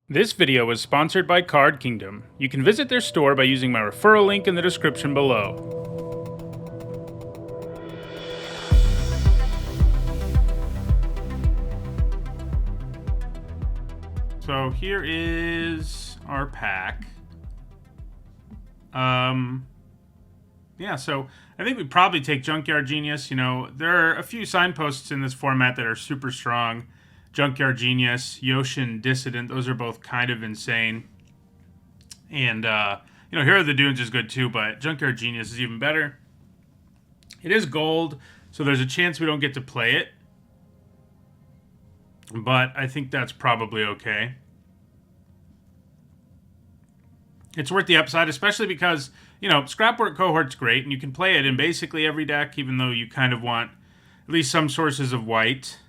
This video is sponsored by Card Kingdom. You can visit their store by using my referral link in the description below. So here is our pack. Yeah, so I think we'd probably take Junkyard Genius. You know, there are a few signposts in this format that are super strong. Junkyard Genius, Yoshin Dissident, those are both kind of insane. And, you know, Hero of the Dunes is good too, but Junkyard Genius is even better. It is gold, so there's a chance we don't get to play it. But I think that's probably okay. It's worth the upside, especially because, you know, Scrapwork Cohort's great, and you can play it in basically every deck, even though you kind of want at least some sources of white.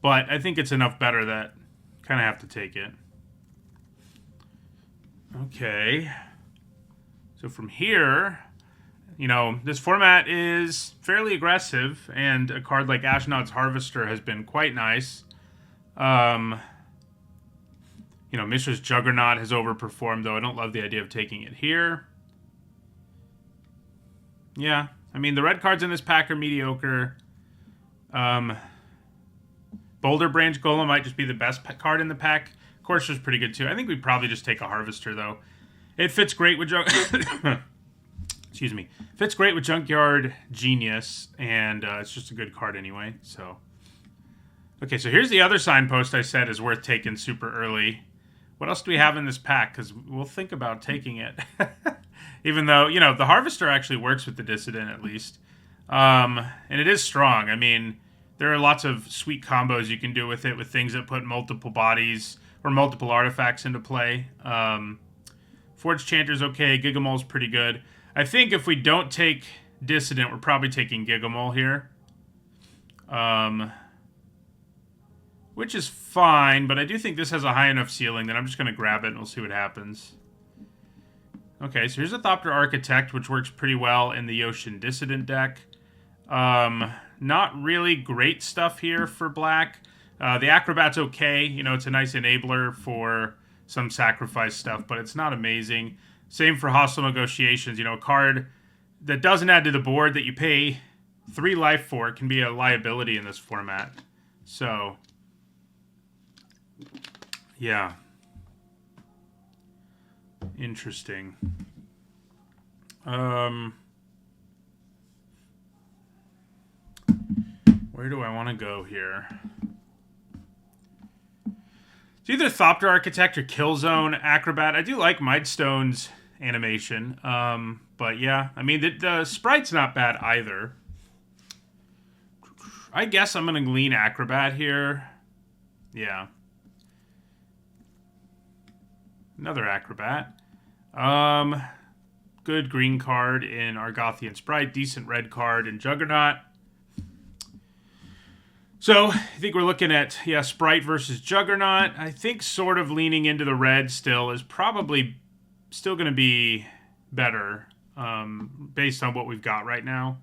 But I think it's enough better that kind of have to take it. Okay. So from here, you know, this format is fairly aggressive, and a card like Ashnod's Harvester has been quite nice. You know, Mishra's Juggernaut has overperformed, though I don't love the idea of taking it here. Yeah, I mean, the red cards in this pack are mediocre. Boulder Branch Golem might just be the best card in the pack. Courser's pretty good too. I think we'd probably just take a Harvester though. It fits great with excuse me. Fits great with Junkyard Genius, and it's just a good card anyway. So, okay, so here's the other signpost I said is worth taking super early. What else do we have in this pack? Because we'll think about taking it, even though, you know, the Harvester actually works with the Dissident at least, and it is strong. I mean, there are lots of sweet combos you can do with it, with things that put multiple bodies or multiple artifacts into play. Forge Chanter's okay. Gigamol's pretty good. I think if we don't take Dissident, we're probably taking Gigamol here. Which is fine, but I do think this has a high enough ceiling that I'm just going to grab it and we'll see what happens. Okay, so here's a Thopter Architect, which works pretty well in the Yoshin Dissident deck. Not really great stuff here for black. The Acrobat's okay. You know, it's a nice enabler for some sacrifice stuff, but it's not amazing. Same for Hostile Negotiations. You know, a card that doesn't add to the board that you pay 3 life for can be a liability in this format. So, yeah. Interesting. Where do I want to go here? It's either Thopter Architect or Killzone Acrobat. I do like Midestone's animation. But yeah, I mean, the sprite's not bad either. I guess I'm going to lean Acrobat here. Yeah. Another Acrobat. Good green card in Argothian Sprite. Decent red card in Juggernaut. So, I think we're looking at, yeah, Sprite versus Juggernaut. I think sort of leaning into the red still is probably still going to be better based on what we've got right now.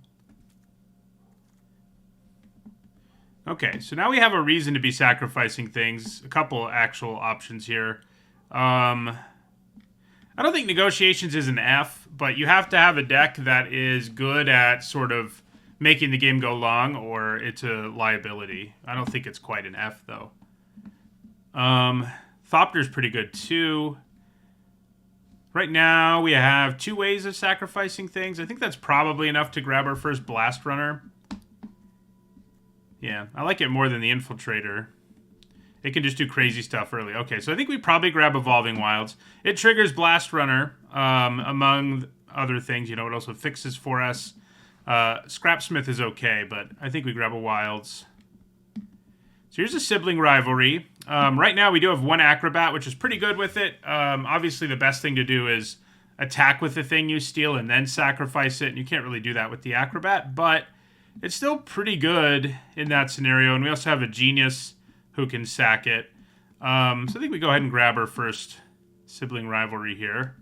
Okay, so now we have a reason to be sacrificing things. A couple actual options here. I don't think Negotiations is an F, but you have to have a deck that is good at sort of making the game go long, or it's a liability. I don't think it's quite an F, though. Thopter's pretty good, too. Right now, we have 2 ways of sacrificing things. I think that's probably enough to grab our first Blast Runner. Yeah, I like it more than the Infiltrator. It can just do crazy stuff early. Okay, so I think we probably grab Evolving Wilds. It triggers Blast Runner, among other things. You know, it also fixes for us. Scrapsmith is okay, but I think we grab a Wilds. So here's a Sibling Rivalry. Right now we do have 1 Acrobat, which is pretty good with it. Obviously the best thing to do is attack with the thing you steal and then sacrifice it, and you can't really do that with the Acrobat, but it's still pretty good in that scenario, and we also have a Genius who can sack it. So I think we go ahead and grab our first Sibling Rivalry here.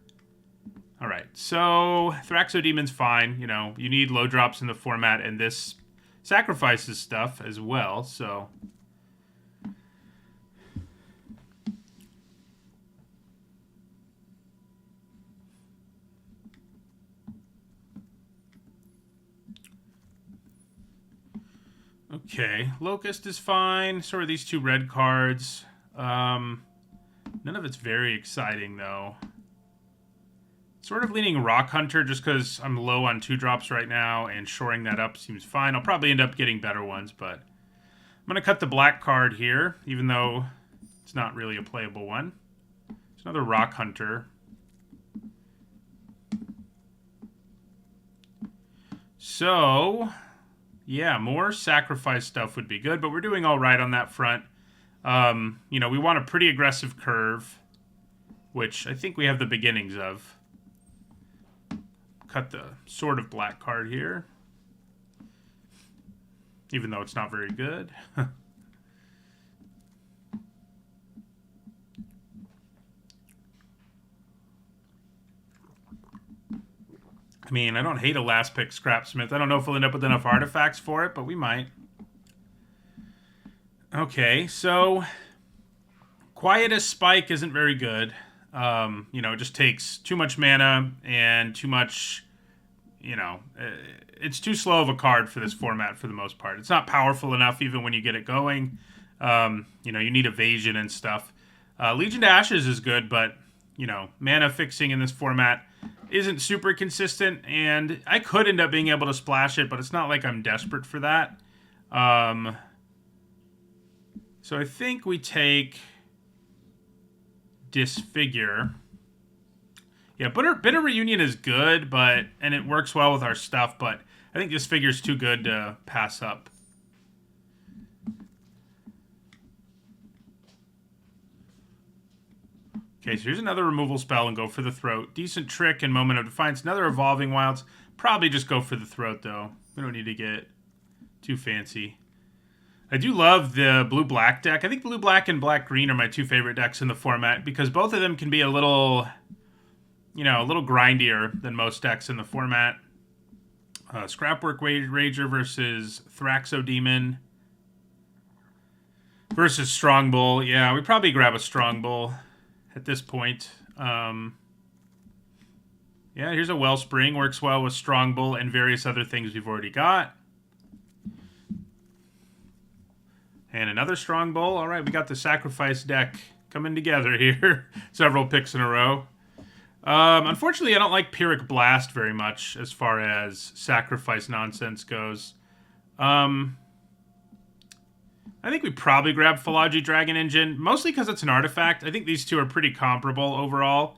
All right, so Thraxodemon's fine. You know, you need low drops in the format, and this sacrifices stuff as well, so Okay, Locust is fine. So are these 2 red cards. None of it's very exciting, though. Sort of leaning Rock Hunter just because I'm low on 2-drops right now, and shoring that up seems fine. I'll probably end up getting better ones, but I'm going to cut the black card here, even though it's not really a playable one. It's another Rock Hunter. So, yeah, more sacrifice stuff would be good, but we're doing all right on that front. You know, we want a pretty aggressive curve, which I think we have the beginnings of. Cut the sort of black card here, even though it's not very good. I mean, I don't hate a last pick Scrapsmith. I don't know if we'll end up with enough artifacts for it, but we might. Okay, so Quietus Spike isn't very good. You know, it just takes too much mana and too much, you know, it's too slow of a card for this format for the most part. It's not powerful enough even when you get it going. You know, you need evasion and stuff. Legion to Ashes is good, but, you know, mana fixing in this format isn't super consistent, and I could end up being able to splash it, but it's not like I'm desperate for that. So I think we take Disfigure. Yeah, Bitter Reunion is good, and it works well with our stuff, but I think Disfigure's too good to pass up. Okay, so here's another removal spell and go for the Throat. Decent Trick and Moment of Defiance. Another Evolving Wilds. Probably just go for the Throat, though. We don't need to get too fancy. I do love the blue-black deck. I think blue-black and black-green are my 2 favorite decks in the format because both of them can be a little, you know, a little grindier than most decks in the format. Scrapwork Rager versus Thraxodemon versus Strong Bull. Yeah, we probably grab a Strong Bull at this point. Yeah, here's a Wellspring. Works well with Strong Bull and various other things we've already got. And another Strong Bull. All right, we got the Sacrifice deck coming together here. Several picks in a row. Unfortunately, I don't like Pyrrhic Blast very much as far as Sacrifice nonsense goes. I think we probably grab Philology Dragon Engine, mostly because it's an artifact. I think these 2 are pretty comparable overall.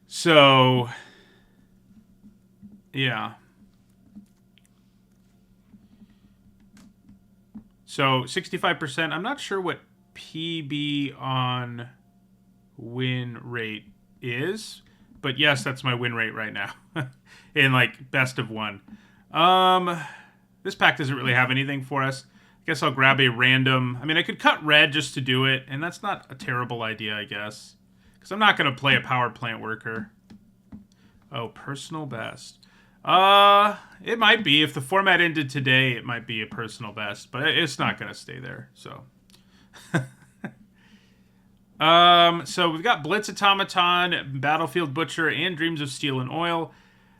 So, yeah. So 65%. I'm not sure what PB on win rate is, but yes, that's my win rate right now in like best of 1. This pack doesn't really have anything for us. I guess I'll grab a random. I mean, I could cut red just to do it, and that's not a terrible idea, I guess, because I'm not going to play a power plant worker. Oh, personal best. It might be. If the format ended today, it might be a personal best, but it's not going to stay there, so. So we've got Blitz Automaton, Battlefield Butcher, and Dreams of Steel and Oil.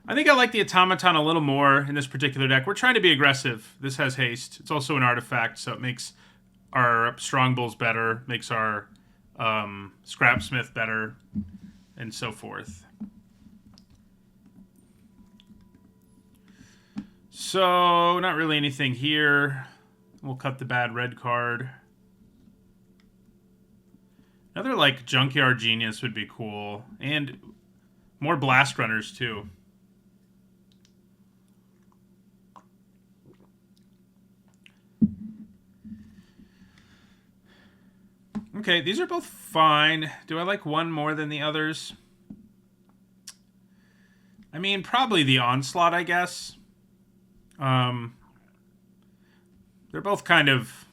I think I like the Automaton a little more in this particular deck. We're trying to be aggressive. This has haste. It's also an artifact, so it makes our Strong Bulls better, makes our Scrapsmith better, and so forth. So, not really anything here. We'll cut the bad red card. Another, like, Junkyard Genius would be cool. And more Blast Runners, too. Okay, these are both fine. Do I like one more than the others? I mean, probably the Onslaught, I guess. They're both kind of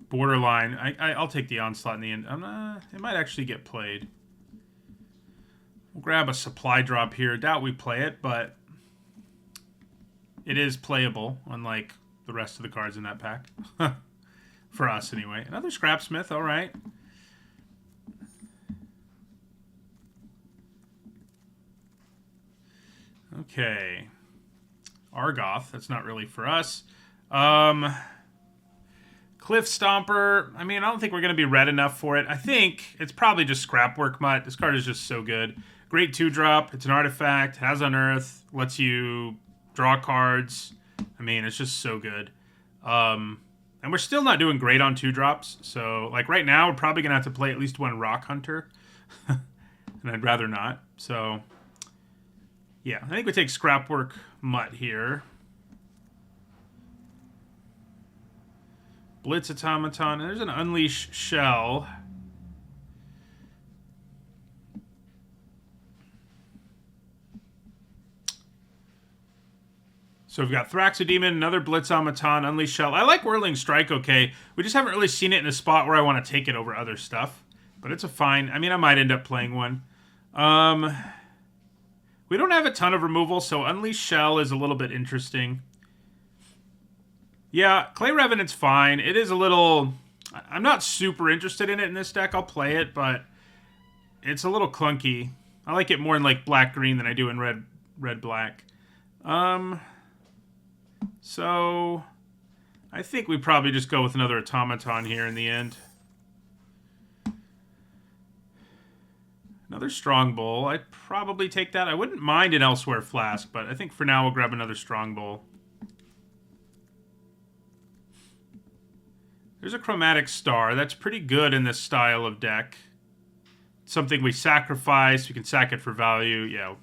borderline. I'll take the Onslaught in the end. It might actually get played. We'll grab a supply drop here. Doubt we play it, but it is playable, unlike the rest of the cards in that pack. For us, anyway. Another Scrapsmith, all right. Okay. Argoth. That's not really for us. Cliff Stomper. I mean, I don't think we're going to be red enough for it. I think it's probably just Scrapwork Mutt. This card is just so good. Great 2-drop. It's an artifact. Has Unearth. Lets you draw cards. I mean, it's just so good. And we're still not doing great on 2-drops. So, like, right now, we're probably going to have to play at least one Rock Hunter. And I'd rather not. So, yeah. I think we take Scrapwork Mutt here. Blitz Automaton. And there's an Unleash Shell. So we've got Thraxodemon, another Blitz Automaton, Unleash Shell. I like Whirling Strike okay. We just haven't really seen it in a spot where I want to take it over other stuff. But it's a fine... I mean, I might end up playing one. We don't have a ton of removal, so Unleash Shell is a little bit interesting. Yeah, Clay Revenant's fine. It is a little... I'm not super interested in it in this deck. I'll play it, but it's a little clunky. I like it more in like black-green than I do in red-black. So I think we probably just go with another Automaton here in the end. Another Strongbow. I'd probably take that. I wouldn't mind an Elsewhere Flask, but I think for now we'll grab another Strongbow. There's a Chromatic Star. That's pretty good in this style of deck. Something we sacrifice. We can sack it for value. Yeah,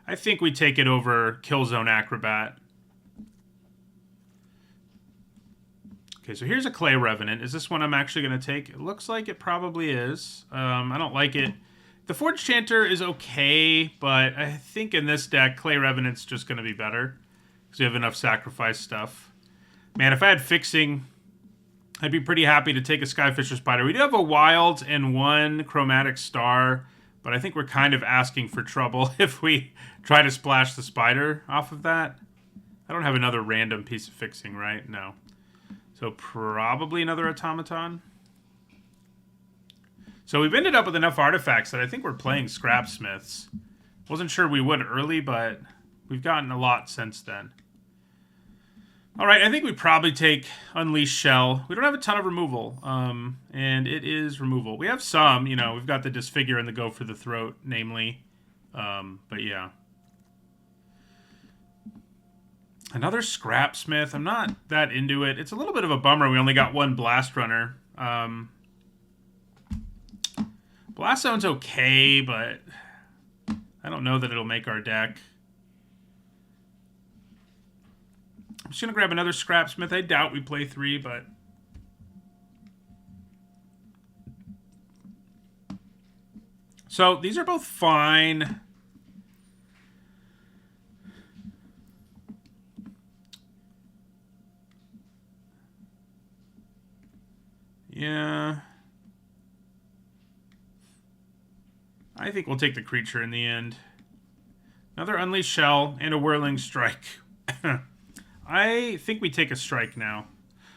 I think we take it over Killzone Acrobat. Okay, so here's a Clay Revenant. Is this one I'm actually going to take? It looks like it probably is. I don't like it. The Forge Chanter is okay, but I think in this deck, Clay Revenant's just going to be better. Because we have enough sacrifice stuff. Man, if I had Fixing, I'd be pretty happy to take a Skyfisher Spider. We do have a Wild and one Chromatic Star, but I think we're kind of asking for trouble if we try to splash the Spider off of that. I don't have another random piece of Fixing, right? No. So probably another Automaton. So we've ended up with enough artifacts that I think we're playing Scrapsmiths. Wasn't sure we would early, but we've gotten a lot since then. All right, I think we probably take Unleash Shell. We don't have a ton of removal, and it is removal. We have some, you know, we've got the Disfigure and the Go for the Throat, namely. But yeah. Another Scrapsmith. I'm not that into it. It's a little bit of a bummer we only got one Blast Runner. Blast Zone's okay, but I don't know that it'll make our deck. I'm just going to grab another Scrapsmith. I doubt we play 3, but... So, these are both fine. Yeah. I think we'll take the creature in the end. Another Unleash Shell and a Whirling Strike. I think we take a strike now.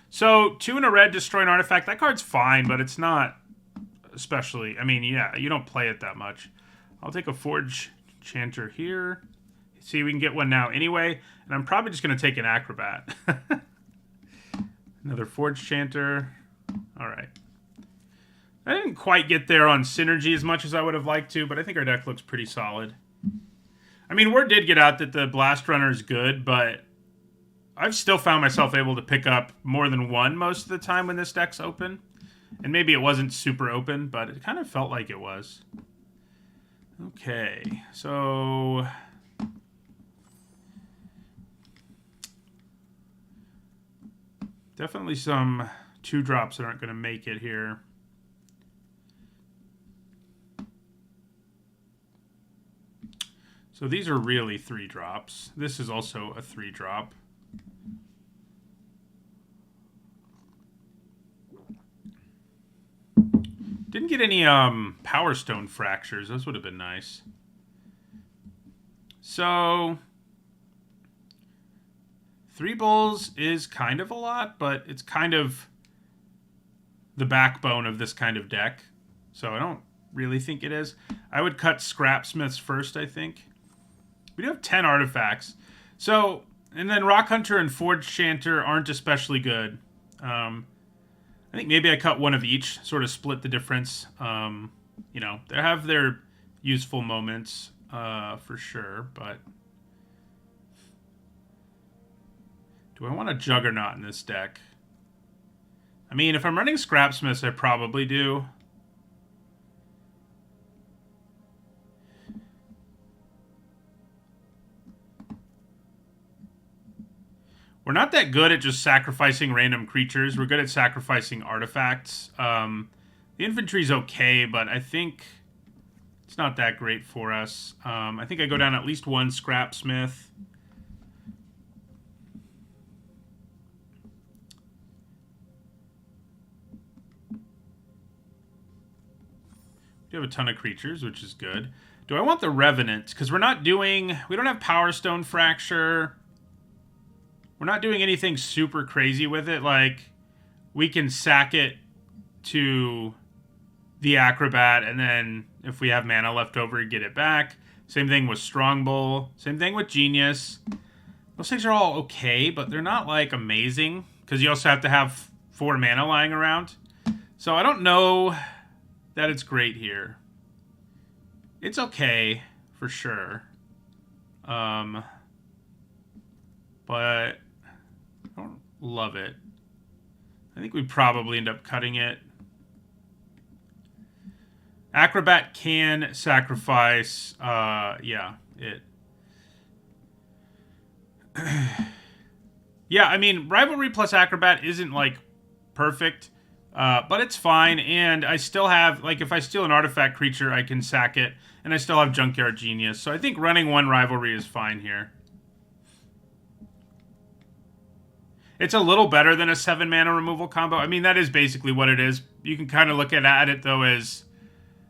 So, 2 and a red, destroy an artifact. That card's fine, but it's not especially... I mean, yeah, you don't play it that much. I'll take a Forge Chanter here. See, we can get one now anyway. And I'm probably just going to take an Acrobat. Another Forge Chanter. All right. I didn't quite get there on Synergy as much as I would have liked to, but I think our deck looks pretty solid. I mean, word did get out that the Blast Runner is good, but I've still found myself able to pick up more than one most of the time when this deck's open. And maybe it wasn't super open, but it kind of felt like it was. Okay, so... definitely some 2-drops that aren't going to make it here. So these are really 3-drops. This is also a 3-drop. Didn't get any Power Stone Fractures. Those would have been nice. So 3 Bulls is kind of a lot, but it's kind of the backbone of this kind of deck. So I don't really think it is. I would cut Scrapsmiths first, I think. We do have 10 artifacts. So And then Rock Hunter and Forge Chanter aren't especially good. I think maybe I cut one of each, sort of split the difference. You know, they have their useful moments for sure, but do I want a Juggernaut in this deck? I mean, if I'm running Scrapsmiths, I probably do. We're not that good at just sacrificing random creatures. We're good at sacrificing artifacts. The infantry's okay, but I think it's not that great for us. I think I go down at least one Scrapsmith. We have a ton of creatures, which is good. Do I want the Revenant? Because we don't have Power Stone Fracture. We're not doing anything super crazy with it. Like, we can sack it to the Acrobat, and then if we have mana left over, get it back. Same thing with Strongbow. Same thing with Genius. Those things are all okay, but they're not, like, amazing. Because you also have to have 4 mana lying around. So I don't know that it's great here. It's okay, for sure. But I don't love it. I think we'd probably end up cutting it. Acrobat can sacrifice, yeah, it. Yeah, I mean, Rivalry plus Acrobat isn't, like, perfect, but it's fine, and I still have, like, if I steal an artifact creature, I can sack it, and I still have Junkyard Genius, so I think running one Rivalry is fine here. It's a little better than a 7-mana removal combo. I mean, that is basically what it is. You can kind of look at it, though, as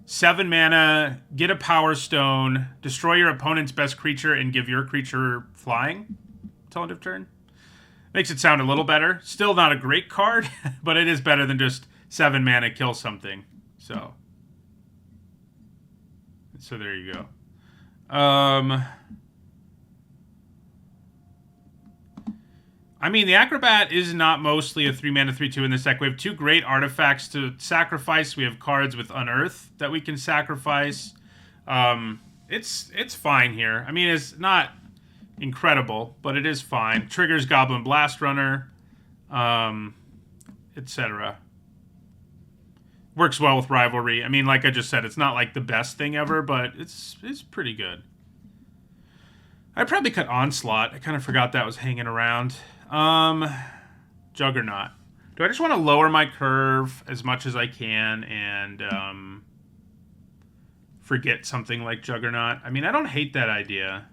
7 mana, get a Power Stone, destroy your opponent's best creature, and give your creature flying till end of turn. Makes it sound a little better. Still not a great card, but it is better than just 7 mana, kill something. So there you go. I mean, the Acrobat is not mostly a 3-mana 3/2 in this deck. We have 2 great artifacts to sacrifice. We have cards with Unearth that we can sacrifice. It's fine here. I mean, it's not incredible, but it is fine. Triggers Goblin Blast Runner, etc. Works well with Rivalry. I mean, like I just said, it's not like the best thing ever, but it's pretty good. I'd probably cut Onslaught. I kind of forgot that was hanging around. Juggernaut. Do I just want to lower my curve as much as I can and forget something like Juggernaut? I mean, I don't hate that idea.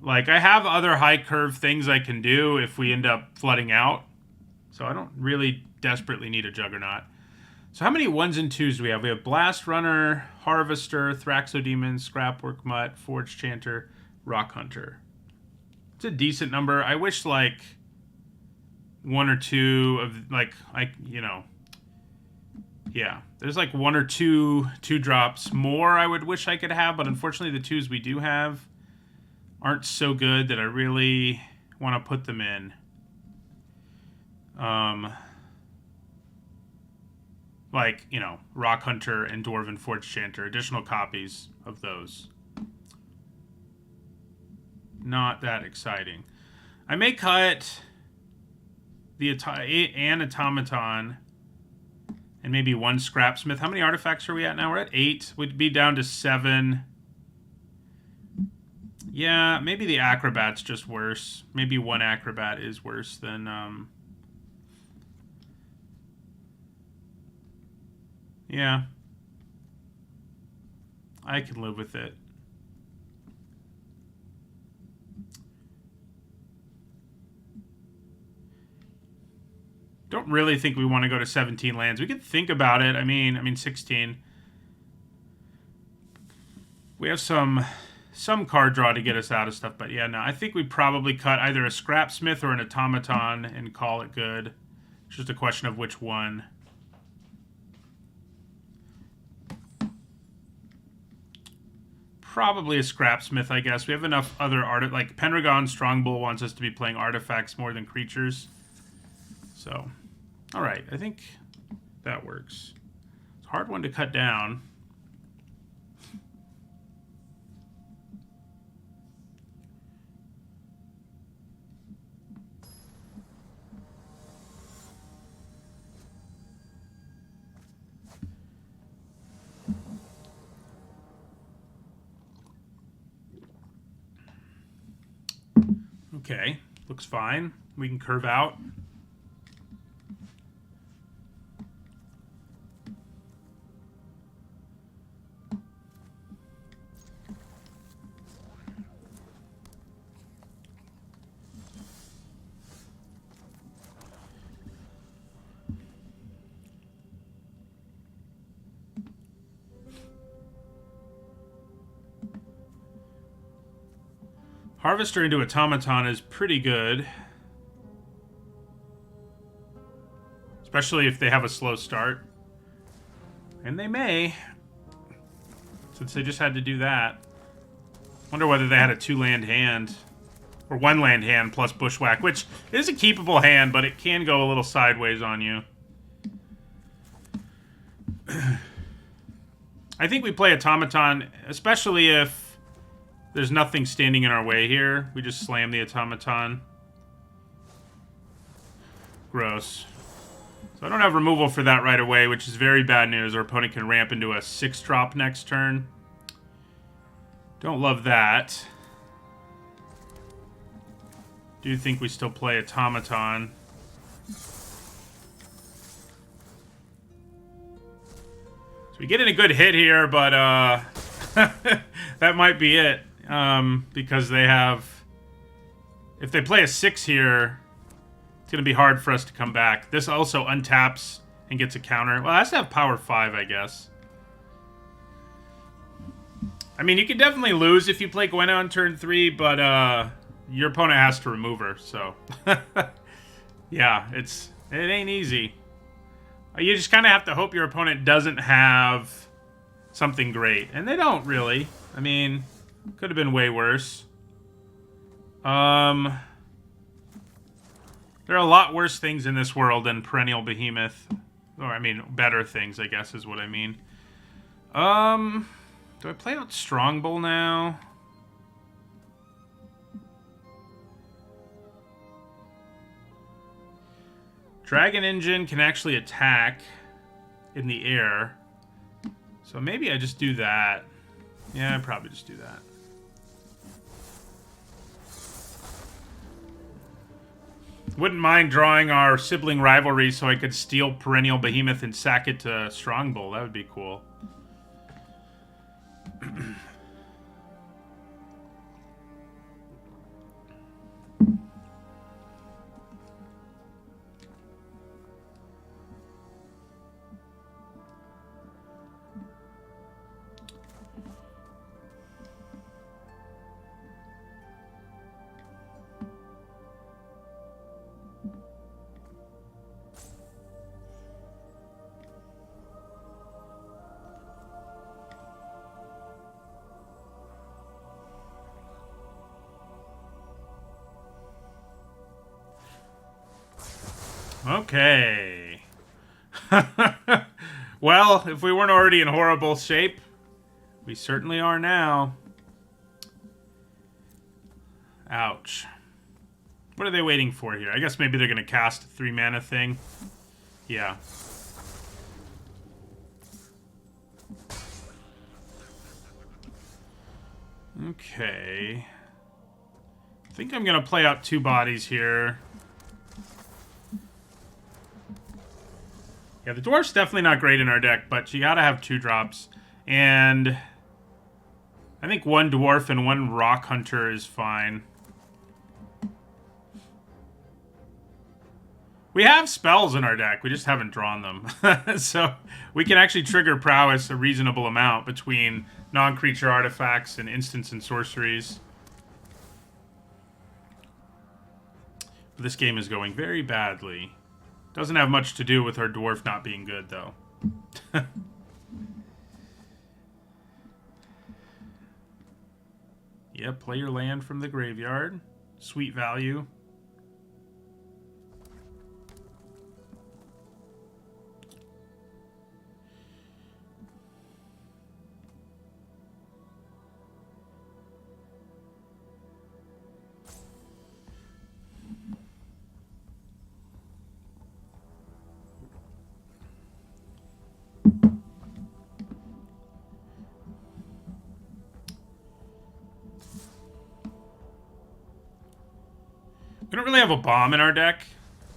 Like, I have other high curve things I can do if we end up flooding out. So I don't really desperately need a Juggernaut. So how many 1s and 2s do we have? We have Blast Runner, Harvester, Thraxodemon, Scrapwork Mutt, Forge Chanter, Rock Hunter. It's a decent number. I wish, like, 1 or 2 of, like, you know, yeah. There's, like, 1 or 2 drops more I would wish I could have, but unfortunately the 2s we do have aren't so good that I really want to put them in. Like, you know, Rock Hunter and Dwarven Forge Chanter, additional copies of those. Not that exciting. I may cut an Automaton and maybe 1 Scrapsmith. How many artifacts are we at now? We're at 8. We'd be down to 7. Yeah, maybe the Acrobat's just worse. Maybe 1 Acrobat is worse than... Yeah. I can live with it. Don't really think we want to go to 17 lands. We could think about it. I mean 16. We have some card draw to get us out of stuff, but yeah, no. I think we probably cut either a Scrapsmith or an Automaton and call it good. It's just a question of which one. probably a Scrapsmith, I guess. We have enough other like Pendragon Strongbull wants us to be playing artifacts more than creatures. So, all right, I think that works. It's a hard one to cut down. Okay, looks fine. We can curve out. Harvester into Automaton is pretty good. Especially if they have a slow start. And they may. Since they just had to do that. Wonder whether they had a 2-land hand. Or 1-land hand plus Bushwhack. Which is a keepable hand, but it can go a little sideways on you. I think we play Automaton, especially if there's nothing standing in our way here. We just slam the Automaton. Gross. So I don't have removal for that right away, which is very bad news. Our opponent can ramp into a 6-drop next turn. Don't love that. Do think we still play Automaton. So we get in a good hit here, but that might be it. Because they have... If they play a 6 here, it's going to be hard for us to come back. This also untaps and gets a counter. Well, it has to have power 5, I guess. I mean, you can definitely lose if you play Gwen on turn 3, but your opponent has to remove her, so... yeah, it ain't easy. You just kind of have to hope your opponent doesn't have something great. And they don't, really. I mean... Could have been way worse. There are a lot worse things in this world than Perennial Behemoth. Or, I mean, better things, I guess, is what I mean. Do I play out Strongbull now? Dragon Engine can actually attack in the air. So maybe I just do that. Yeah, I'd probably just do that. Wouldn't mind drawing our sibling rivalry so I could steal Perennial Behemoth and sack it to Strongbull. That would be cool. Okay. Well, if we weren't already in horrible shape, we certainly are now. Ouch. What are they waiting for here? I guess maybe they're going to cast a 3-mana thing. Yeah. Okay. I think I'm going to play out 2 bodies here. Yeah, the Dwarf's definitely not great in our deck, but you gotta have 2 drops. And I think 1 Dwarf and 1 Rock Hunter is fine. We have spells in our deck, we just haven't drawn them. So we can actually trigger prowess a reasonable amount between non-creature artifacts and instants and sorceries. But this game is going very badly. Doesn't have much to do with our Dwarf not being good, though. Yep, play your land from the graveyard. Sweet value. We don't really have a bomb in our deck.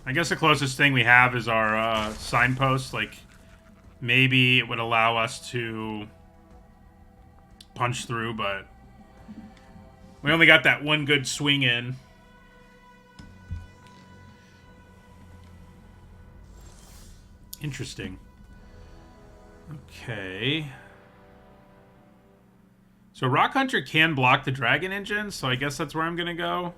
I guess the closest thing we have is our signpost. Like, maybe it would allow us to punch through, but we only got that one good swing in. Interesting. Okay. So Rock Hunter can block the Dragon Engine, so I guess that's where I'm going to go.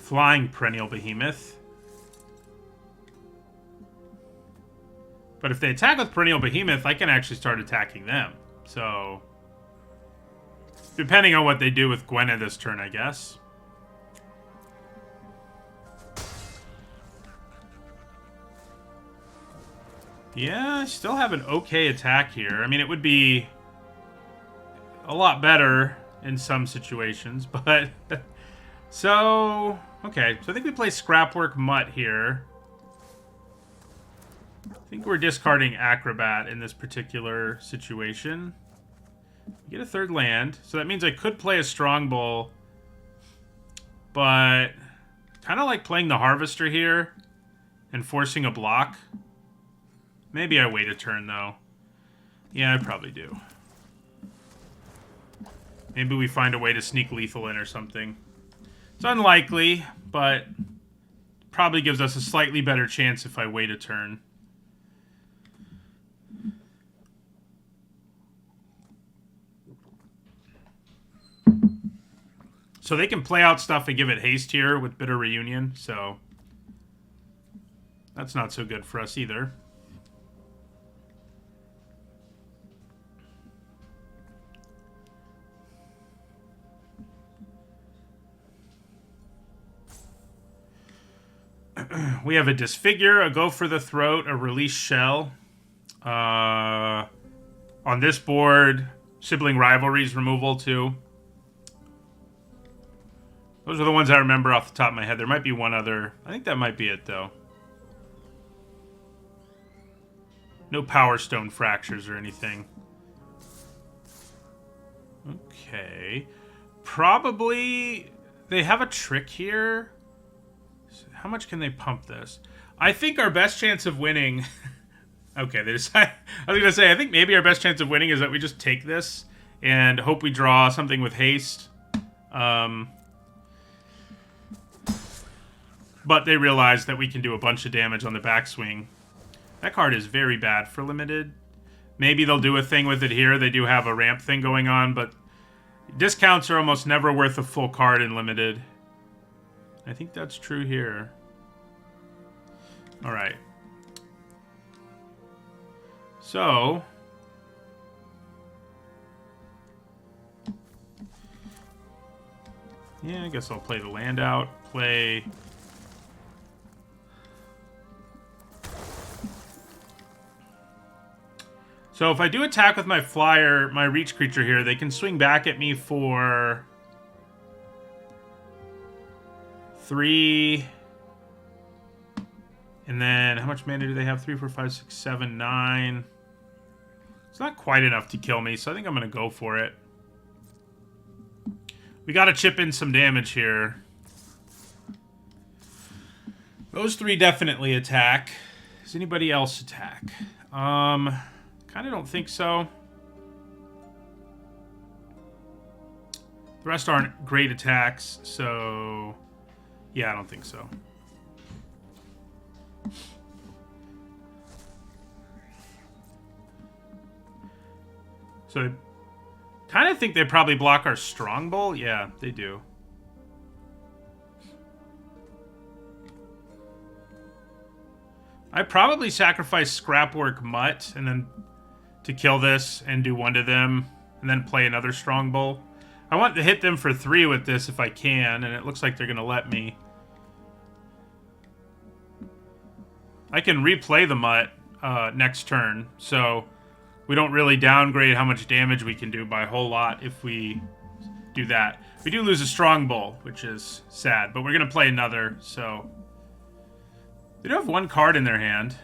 Flying Perennial Behemoth. But if they attack with Perennial Behemoth, I can actually start attacking them. So, depending on what they do with Gwenna this turn, I guess. Yeah, I still have an okay attack here. I mean, it would be a lot better in some situations, but... So, okay. So I think we play Scrapwork Mutt here. I think we're discarding Acrobat in this particular situation. We get a third land. So that means I could play a Strongbow. But kind of like playing the Harvester here and forcing a block. Maybe I wait a turn, though. Yeah, I probably do. Maybe we find a way to sneak lethal in or something. It's unlikely, but probably gives us a slightly better chance if I wait a turn. So they can play out stuff and give it haste here with Bitter Reunion, so that's not so good for us either. We have a Disfigure, a Go for the Throat, a Release Shell. On this board, Sibling Rivalries removal too. Those are the ones I remember off the top of my head. There might be one other. I think that might be it, though. No Power Stone Fractures or anything. Okay. Probably... They have a trick here. How much can they pump this? I think our best chance of winning... Okay, they decide... I was going to say, I think maybe our best chance of winning is that we just take this and hope we draw something with haste. But they realize that we can do a bunch of damage on the backswing. That card is very bad for limited. Maybe they'll do a thing with it here. They do have a ramp thing going on, but discounts are almost never worth a full card in limited. I think that's true here. Alright. So... Yeah, I guess I'll play the land out. Play... So if I do attack with my flyer, my reach creature here, they can swing back at me for 3. And then how much mana do they have? 3, 4, 5, 6, 7, 9. It's not quite enough to kill me, so I think I'm going to go for it. We got to chip in some damage here. Those 3 definitely attack. Does anybody else attack? Kind of don't think so. The rest aren't great attacks, so... Yeah, I don't think so. So I kind of think they probably block our Strongbow. Yeah, they do. I probably sacrifice Scrapwork Mutt and then to kill this and do one to them and then play another Strongbow. I want to hit them for 3 with this if I can, and it looks like they're going to let me. I can replay the Mutt next turn, so we don't really downgrade how much damage we can do by a whole lot if we do that. We do lose a Strongbow, which is sad, but we're going to play another, so... They do have 1 card in their hand.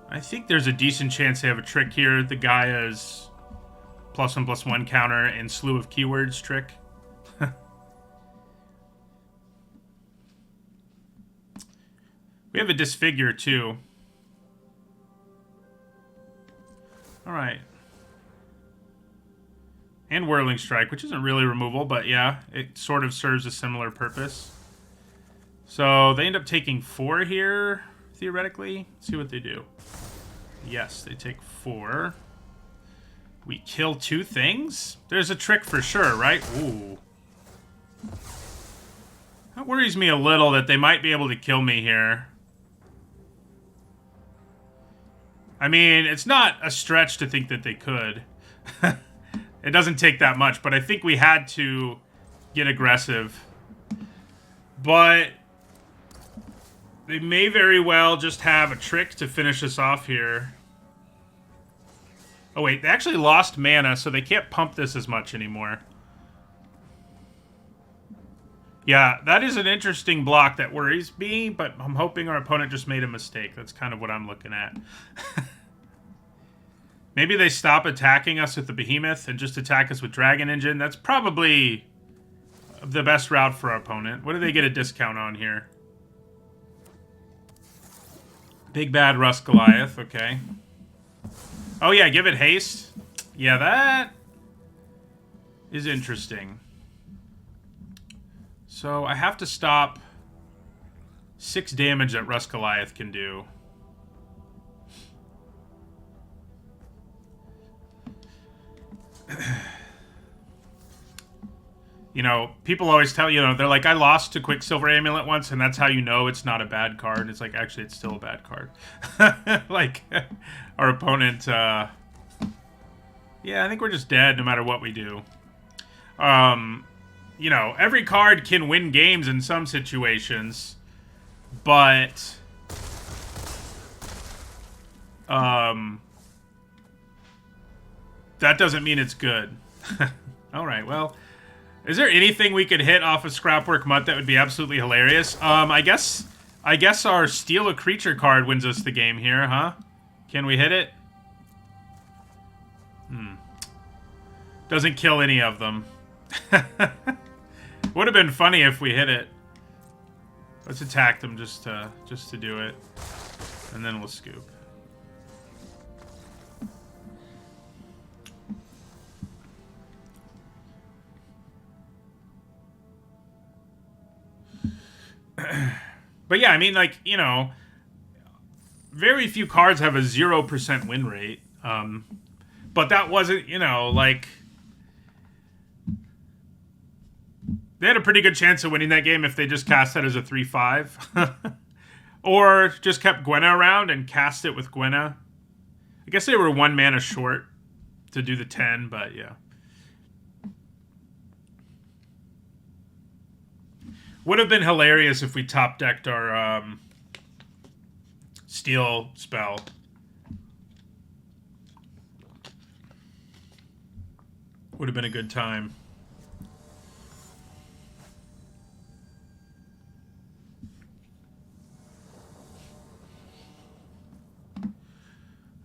I think there's a decent chance they have a trick here. The Gaia's +1/+1 counter and slew of keywords trick. We have a Disfigure, too. Alright. And Whirling Strike, which isn't really removal, but yeah, it sort of serves a similar purpose. So they end up taking 4 here, theoretically. Let's see what they do. Yes, they take 4. We kill 2 things? There's a trick for sure, right? Ooh. That worries me a little that they might be able to kill me here. I mean, it's not a stretch to think that they could. It doesn't take that much, but I think we had to get aggressive. But they may very well just have a trick to finish us off here. Oh wait, they actually lost mana, so they can't pump this as much anymore. Yeah, that is an interesting block that worries me, but I'm hoping our opponent just made a mistake. That's kind of what I'm looking at. Maybe they stop attacking us with the Behemoth and just attack us with Dragon Engine. That's probably the best route for our opponent. What do they get a discount on here? Big Bad Rust Goliath, okay. Oh yeah, give it haste. Yeah, that is interesting. So I have to stop 6 damage that Rust Goliath can do. You know, people always tell, you know, they're like, I lost to Quicksilver Amulet once, and that's how you know it's not a bad card. It's like, actually, it's still a bad card. Like, our opponent, yeah, I think we're just dead no matter what we do. You know, every card can win games in some situations, but, that doesn't mean it's good. All right, well... Is there anything we could hit off of Scrapwork Mutt that would be absolutely hilarious? I guess our Steal a Creature card wins us the game here, huh? Can we hit it? Doesn't kill any of them. Would have been funny if we hit it. Let's attack them just to do it. And then we'll scoop. But yeah, I mean, like, you know, very few cards have a 0% win rate. But that wasn't, you know, like... They had a pretty good chance of winning that game if they just cast that as a 3/5. Or just kept Gwenna around and cast it with Gwenna. I guess they were 1 mana short to do the 10, but yeah. Would have been hilarious if we top decked our Steel spell. Would have been a good time.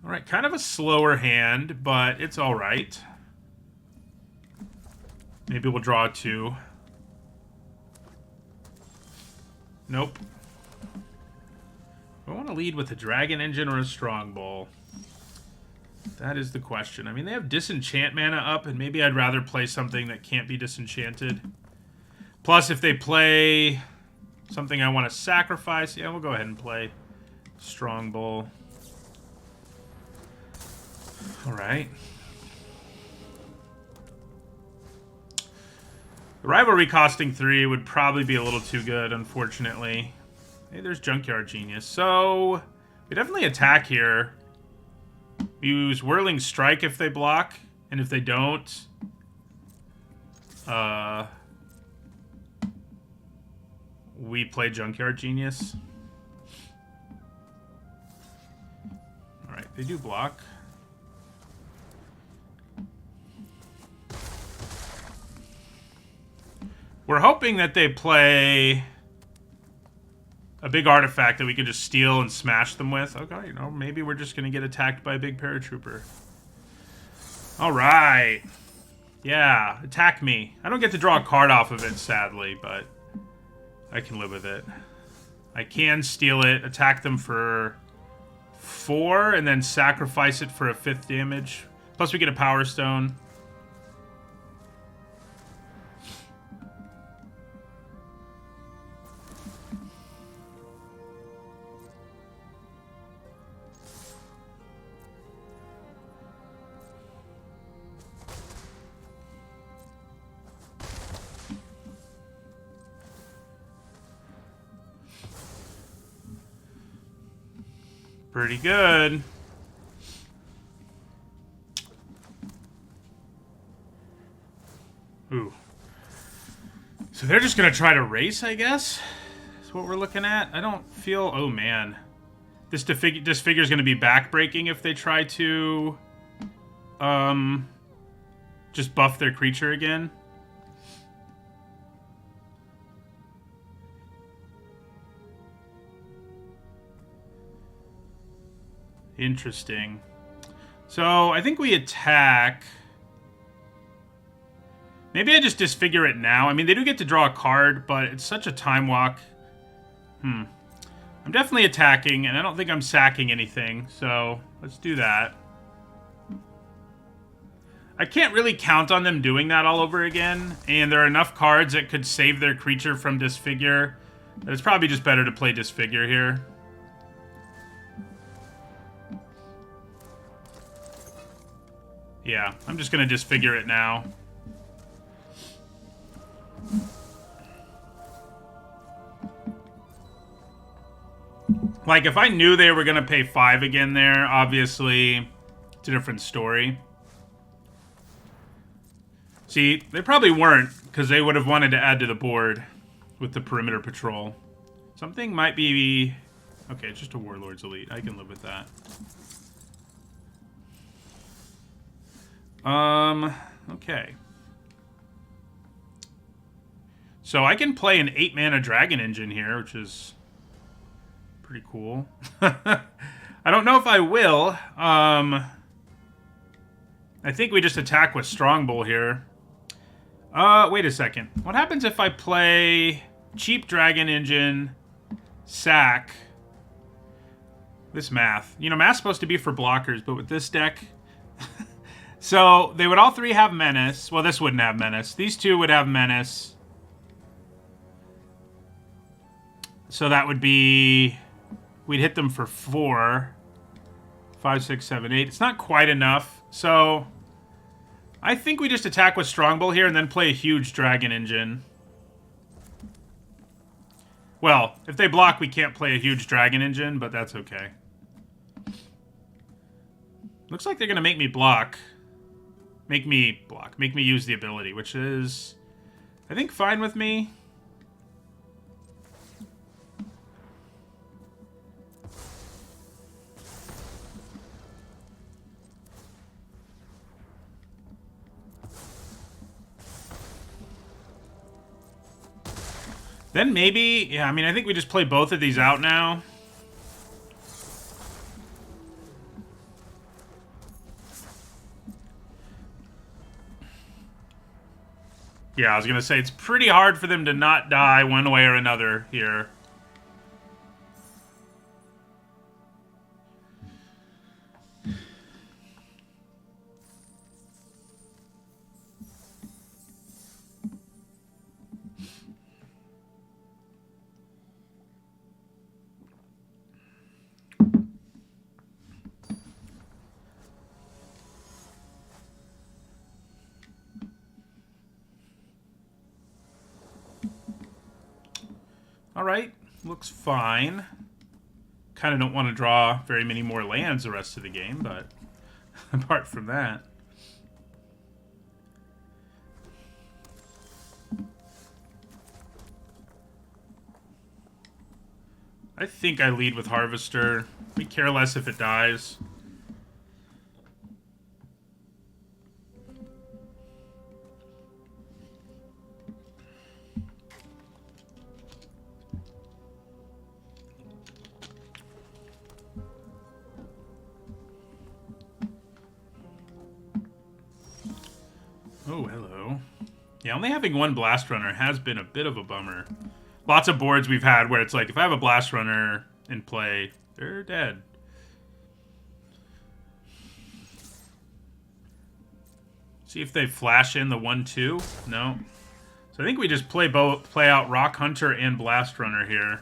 All right, kind of a slower hand, but it's all right. Maybe we'll draw 2. Nope. I want to lead with a Dragon Engine or a Strongbow. That is the question. I mean, they have disenchant mana up, and maybe I'd rather play something that can't be disenchanted. Plus, if they play something I want to sacrifice, yeah, we'll go ahead and play Strong Bull. All right. The rivalry costing 3 would probably be a little too good, unfortunately. Hey, there's Junkyard Genius. So, we definitely attack here. We use Whirling Strike if they block, and if they don't, we play Junkyard Genius. Alright, they do block. We're hoping that they play a big artifact that we can just steal and smash them with. Okay, you know, maybe we're just going to get attacked by a big paratrooper. All right. Yeah, attack me. I don't get to draw a card off of it, sadly, but I can live with it. I can steal it, attack them for 4, and then sacrifice it for a 5th damage. Plus we get a Power Stone. Pretty good. Ooh. So they're just going to try to race, I guess? That's what we're looking at. I don't feel... Oh, man. This disfigure is going to be backbreaking if they try to... just buff their creature again. Interesting. So, I think we attack. Maybe I just disfigure it now. I mean, they do get to draw a card, but it's such a time walk. I'm definitely attacking, and I don't think I'm sacking anything, so let's do that. I can't really count on them doing that all over again, and there are enough cards that could save their creature from disfigure, but it's probably just better to play disfigure here. Yeah, I'm just going to disfigure it now. Like, if I knew they were going to pay 5 again there, obviously, it's a different story. See, they probably weren't, because they would have wanted to add to the board with the perimeter patrol. Something might be... Okay, it's just a Warlord's Elite. I can live with that. Okay. So I can play an 8-mana Dragon Engine here, which is pretty cool. I don't know if I will. I think we just attack with Strongbow here. Wait a second. What happens if I play cheap Dragon Engine, sack? This math. You know, math's supposed to be for blockers, but with this deck... So, they would all 3 have Menace. Well, this wouldn't have Menace. These 2 would have Menace. So that would be... We'd hit them for 4. 5, 6, 7, 8. It's not quite enough. So, I think we just attack with Strongbow here and then play a huge Dragon Engine. Well, if they block, we can't play a huge Dragon Engine, but that's okay. Looks like they're going to make me block. Make me block. Make me use the ability, which is, I think, fine with me. Then maybe, yeah, I mean, I think we just play both of these out now. Yeah, I was going to say, it's pretty hard for them to not die one way or another here. Alright, looks fine. Kind of don't want to draw very many more lands the rest of the game, but apart from that. I think I lead with Harvester. We care less if it dies. Oh, hello. Yeah, only having one Blast Runner has been a bit of a bummer. Lots of boards we've had where it's like, if I have a Blast Runner in play, they're dead. See if they flash in the 1-2. No. So I think we just play out Rock Hunter and Blast Runner here.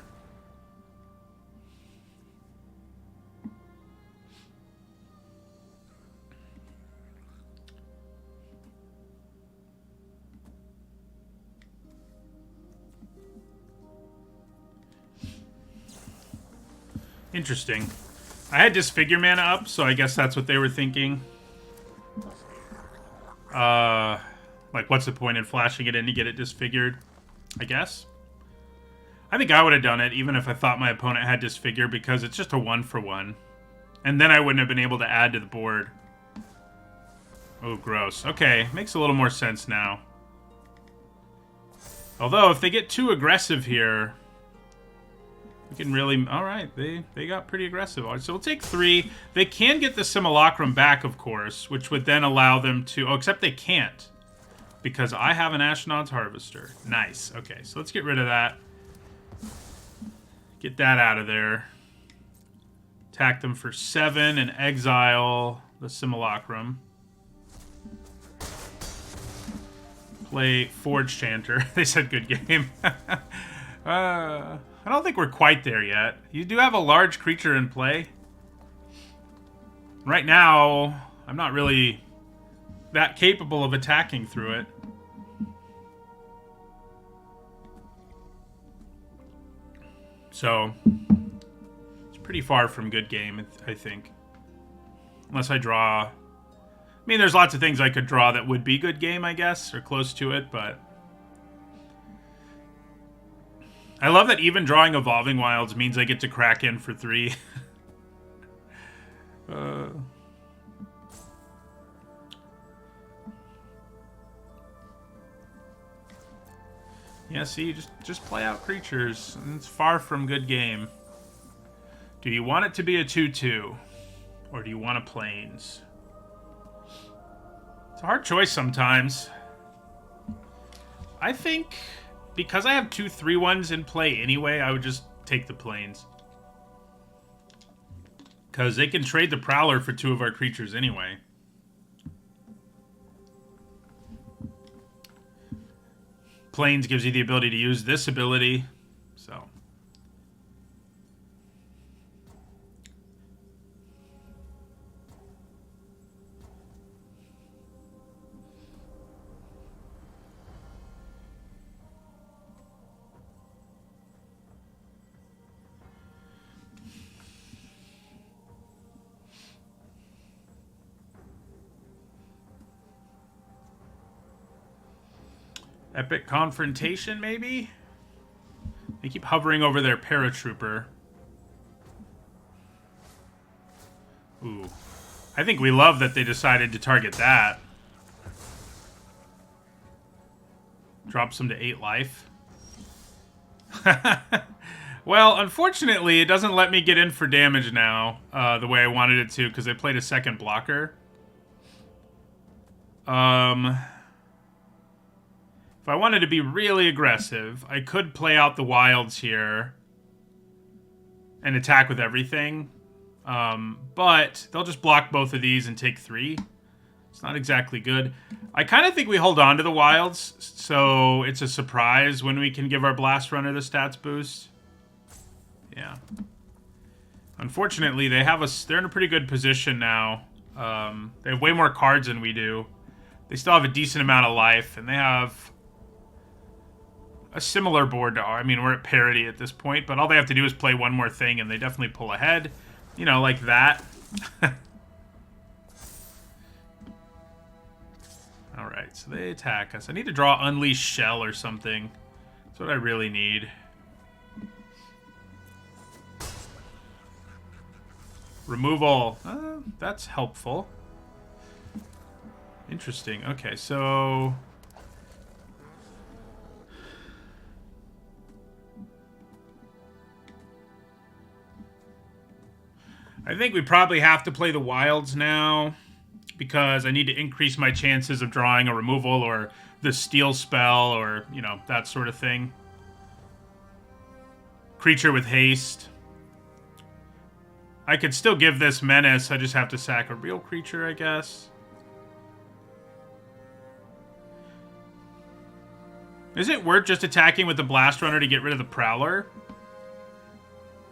Interesting. I had Disfigure mana up, so I guess that's what they were thinking. Like, what's the point in flashing it in to get it disfigured? I guess. I think I would have done it, even if I thought my opponent had Disfigure, because it's just a 1-for-1. And then I wouldn't have been able to add to the board. Oh, gross. Okay, makes a little more sense now. Although, if they get too aggressive here... We can really... Alright, they got pretty aggressive. So we'll take 3. They can get the Simulacrum back, of course, which would then allow them to... Oh, except they can't. Because I have an Ashnod's Harvester. Nice. Okay, so let's get rid of that. Get that out of there. Attack them for 7 and exile the Simulacrum. Play Forge Chanter. They said good game. I don't think we're quite there yet. You do have a large creature in play. Right now, I'm not really that capable of attacking through it. So, it's pretty far from good game, I think. Unless I draw... I mean, there's lots of things I could draw that would be good game, I guess, or close to it, but... I love that even drawing Evolving Wilds means I get to crack in for 3. Yeah, see, just play out creatures. It's far from good game. Do you want it to be a 2-2? Or do you want a Plains? It's a hard choice sometimes. I think... Because I have 2 3-1s in play anyway, I would just take the Plains. Because they can trade the Prowler for 2 of our creatures anyway. Plains gives you the ability to use this ability, so... Epic Confrontation, maybe? They keep hovering over their Paratrooper. Ooh. I think we love that they decided to target that. Drops them to 8 life. Well, unfortunately, it doesn't let me get in for damage now the way I wanted it to, because I played a second blocker. If I wanted to be really aggressive, I could play out the wilds here and attack with everything. But they'll just block both of these and take 3. It's not exactly good. I kind of think we hold on to the wilds, so it's a surprise when we can give our Blast Runner the stats boost. Yeah. Unfortunately, they're in a pretty good position now. They have way more cards than we do. They still have a decent amount of life, and they have a similar board to I mean, we're at parity at this point, but all they have to do is play one more thing and they definitely pull ahead. You know, like that. Alright, so they attack us. I need to draw Unleash Shell or something. That's what I really need. Removal. That's helpful. Interesting. Okay, so... I think we probably have to play the wilds now, because I need to increase my chances of drawing a removal or the steal spell or, you know, that sort of thing. Creature with haste. I could still give this menace, I just have to sack a real creature, I guess. Is it worth just attacking with the Blast Runner to get rid of the Prowler?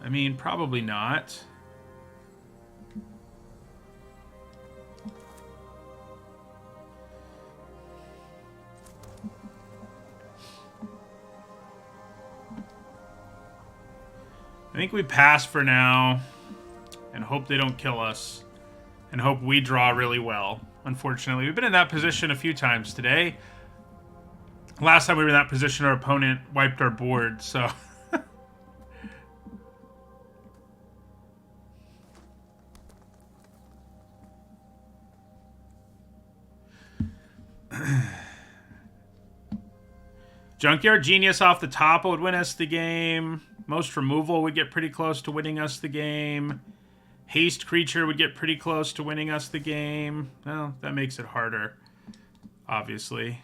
I mean, probably not. I think we pass for now and hope they don't kill us and hope we draw really well. Unfortunately, we've been in that position a few times today. Last time we were in that position, our opponent wiped our board, so... Junkyard Genius off the top would win us the game. Most Removal would get pretty close to winning us the game. Haste Creature would get pretty close to winning us the game. Well, that makes it harder, obviously.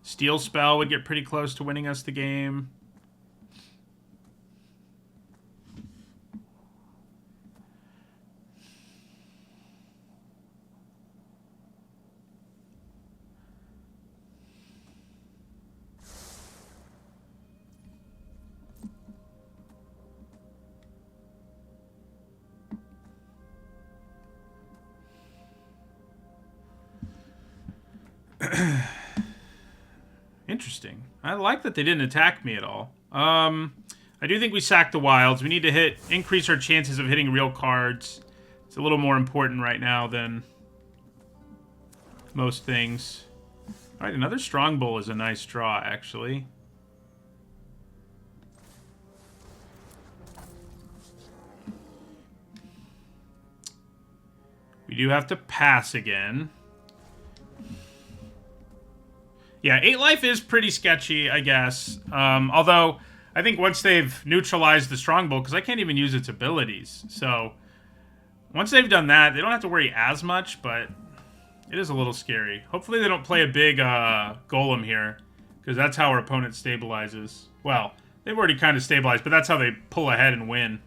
Steal Spell would get pretty close to winning us the game. Interesting. I like that they didn't attack me at all. I do think we sacked the wilds. We need to increase our chances of hitting real cards. It's a little more important right now than most things. All right, another Strong Bull is a nice draw, actually. We do have to pass again. Yeah, 8 life is pretty sketchy, I guess. Although, I think once they've neutralized the Strong Bull, because I can't even use its abilities. So, once they've done that, they don't have to worry as much, but it is a little scary. Hopefully they don't play a big golem here, because that's how our opponent stabilizes. Well, they've already kind of stabilized, but that's how they pull ahead and win.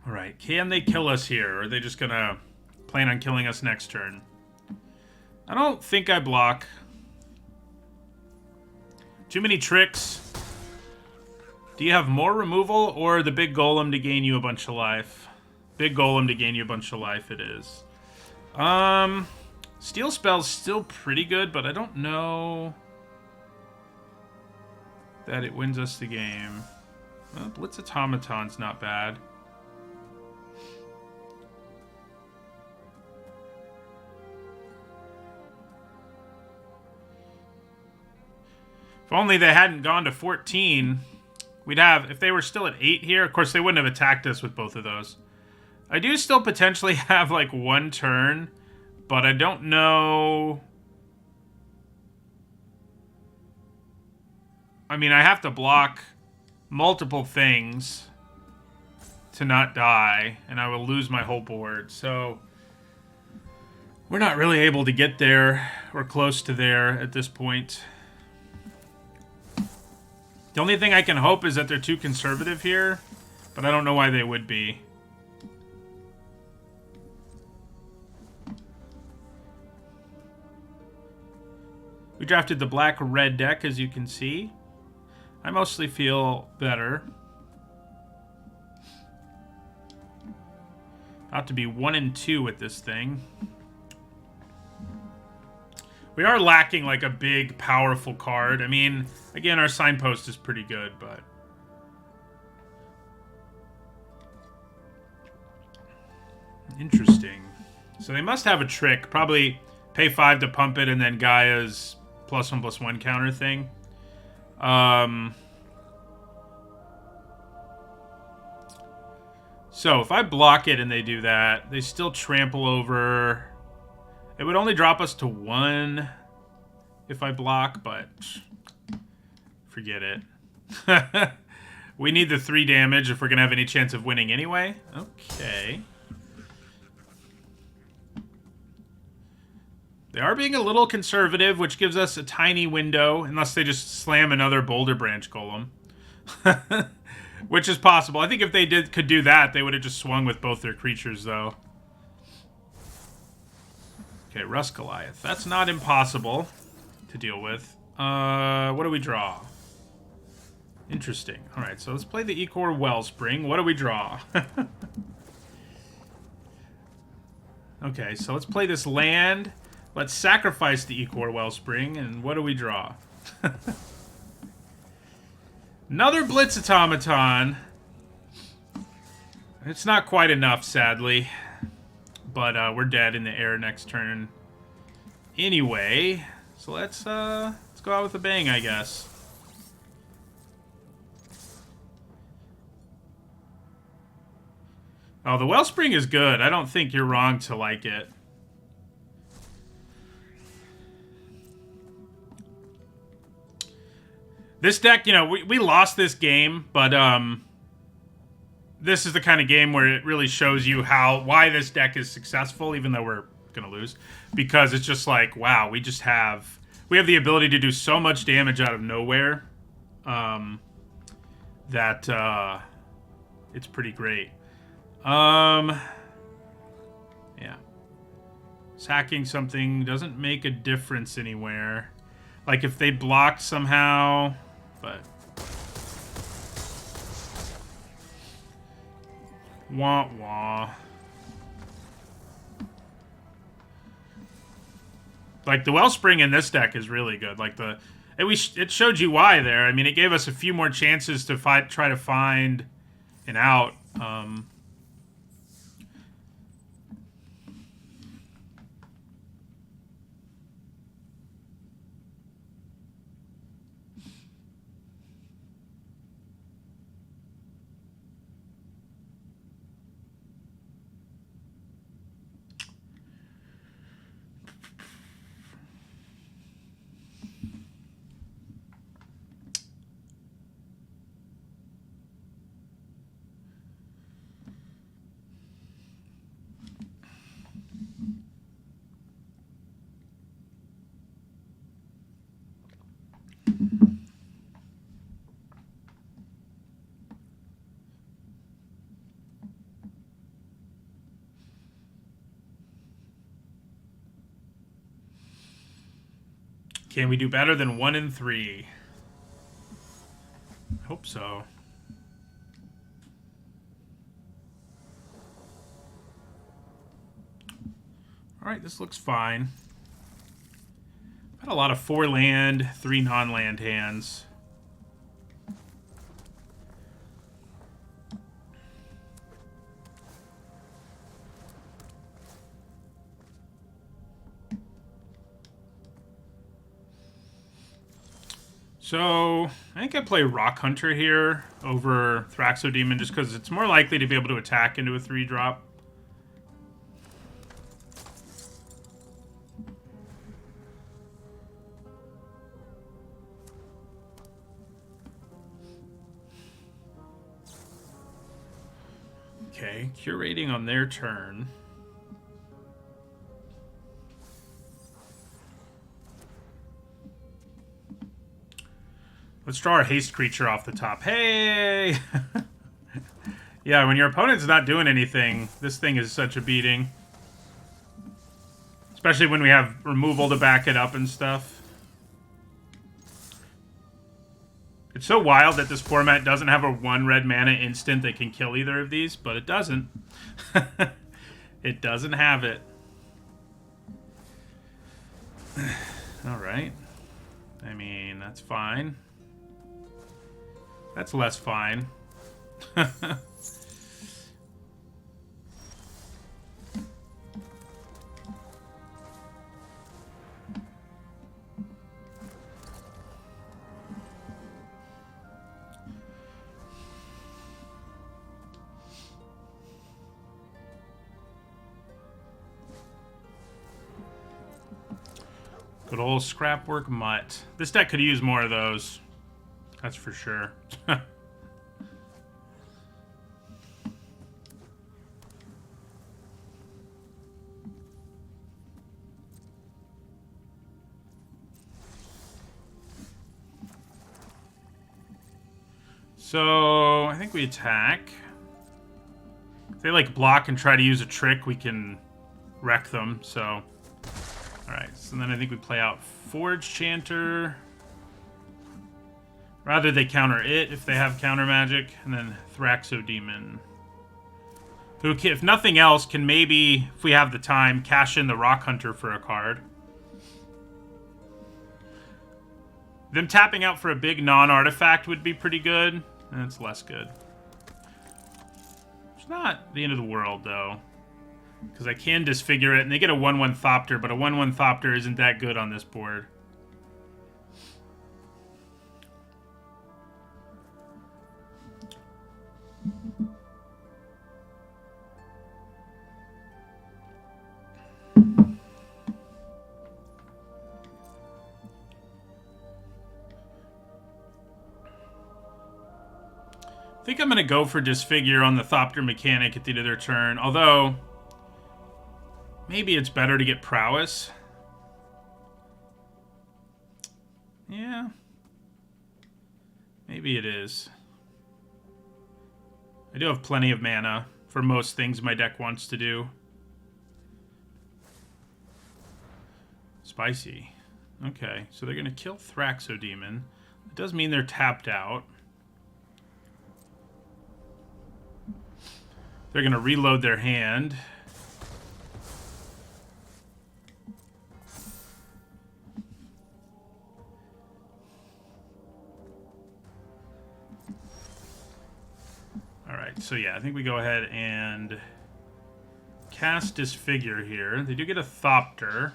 Alright, can they kill us here, or are they just going to plan on killing us next turn? I don't think I block. Too many tricks. Do you have more removal or the big golem to gain you a bunch of life? Big golem to gain you a bunch of life it is. Steal Spell's still pretty good, but I don't know that it wins us the game. Well, Blitz Automaton's not bad. If only they hadn't gone to 14, we'd have... If they were still at 8 here, of course, they wouldn't have attacked us with both of those. I do still potentially have, like, one turn, but I don't know... I mean, I have to block multiple things to not die, and I will lose my whole board, so... We're not really able to get there, or close to there at this point. The only thing I can hope is that they're too conservative here, but I don't know why they would be. We drafted the black-red deck, as you can see. I mostly feel better. About to be 1 and 2 with this thing. We are lacking, like, a big, powerful card. I mean, again, our Signpost is pretty good, but... Interesting. So they must have a trick. Probably pay 5 to pump it, and then Gaia's +1/+1 counter thing. So if I block it and they do that, they still trample over... It would only drop us to 1 if I block, but forget it. We need the 3 damage if we're going to have any chance of winning anyway. Okay. They are being a little conservative, which gives us a tiny window, unless they just slam another Boulder Branch Golem. Which is possible. I think if they could do that, they would have just swung with both their creatures, though. Okay, Rust Goliath. That's not impossible to deal with. What do we draw? Interesting. Alright, so let's play the Ecor Wellspring. What do we draw? Okay, so let's play this land. Let's sacrifice the Ecor Wellspring, and what do we draw? Another Blitz Automaton. It's not quite enough, sadly. But we're dead in the air next turn. Anyway, so let's go out with a bang, I guess. Oh, the Wellspring is good. I don't think you're wrong to like it. This deck, you know, we lost this game, but this is the kind of game where it really shows you why this deck is successful, even though we're gonna lose, because it's just like, wow, we have the ability to do so much damage out of nowhere, that it's pretty great. Yeah, sacking something doesn't make a difference anywhere. Like if they blocked somehow, but. Wah wah. Like the Wellspring in this deck is really good. Like it showed you why there. I mean, it gave us a few more chances to try to find an out. Can we do better than 1 and 3? Hope so. Alright, this looks fine. I've had a lot of 4 land, 3 non-land hands. So, I think I play Rock Hunter here over Thraxodemon just because it's more likely to be able to attack into a 3-drop. Okay, curating on their turn. Let's draw our haste creature off the top. Hey! Yeah, when your opponent's not doing anything, this thing is such a beating. Especially when we have removal to back it up and stuff. It's so wild that this format doesn't have a 1 red mana instant that can kill either of these, but it doesn't. It doesn't have it. Alright. I mean, that's fine. That's less fine. Good old scrapwork mutt. This deck could use more of those. That's for sure. So, I think we attack. If they, like, block and try to use a trick, we can wreck them, so... Alright, so then I think we play out Forge Chanter. Rather, they counter it if they have counter magic, and then Thraxodemon. Who, if nothing else, can maybe, if we have the time, cash in the Rock Hunter for a card. Them tapping out for a big non-artifact would be pretty good. And it's less good. It's not the end of the world, though. Because I can disfigure it, and they get a 1/1 Thopter, but a 1/1 Thopter isn't that good on this board. I think I'm going to go for Disfigure on the Thopter mechanic at the end of their turn, although maybe it's better to get Prowess. Yeah. Maybe it is. I do have plenty of mana for most things my deck wants to do. Spicy. Okay, so they're going to kill Thraxodemon. It does mean they're tapped out. They're going to reload their hand. Alright, so yeah, I think we go ahead and cast Disfigure here. They do get a Thopter.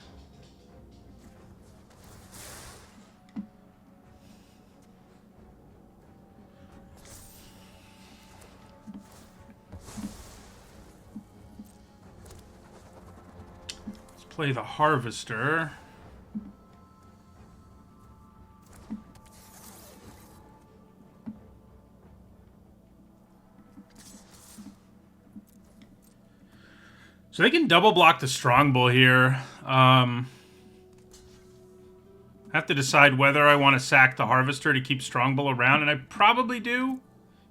Play the Harvester. So they can double block the Strongbow here. I have to decide whether I want to sack the Harvester to keep Strongbow around, and I probably do.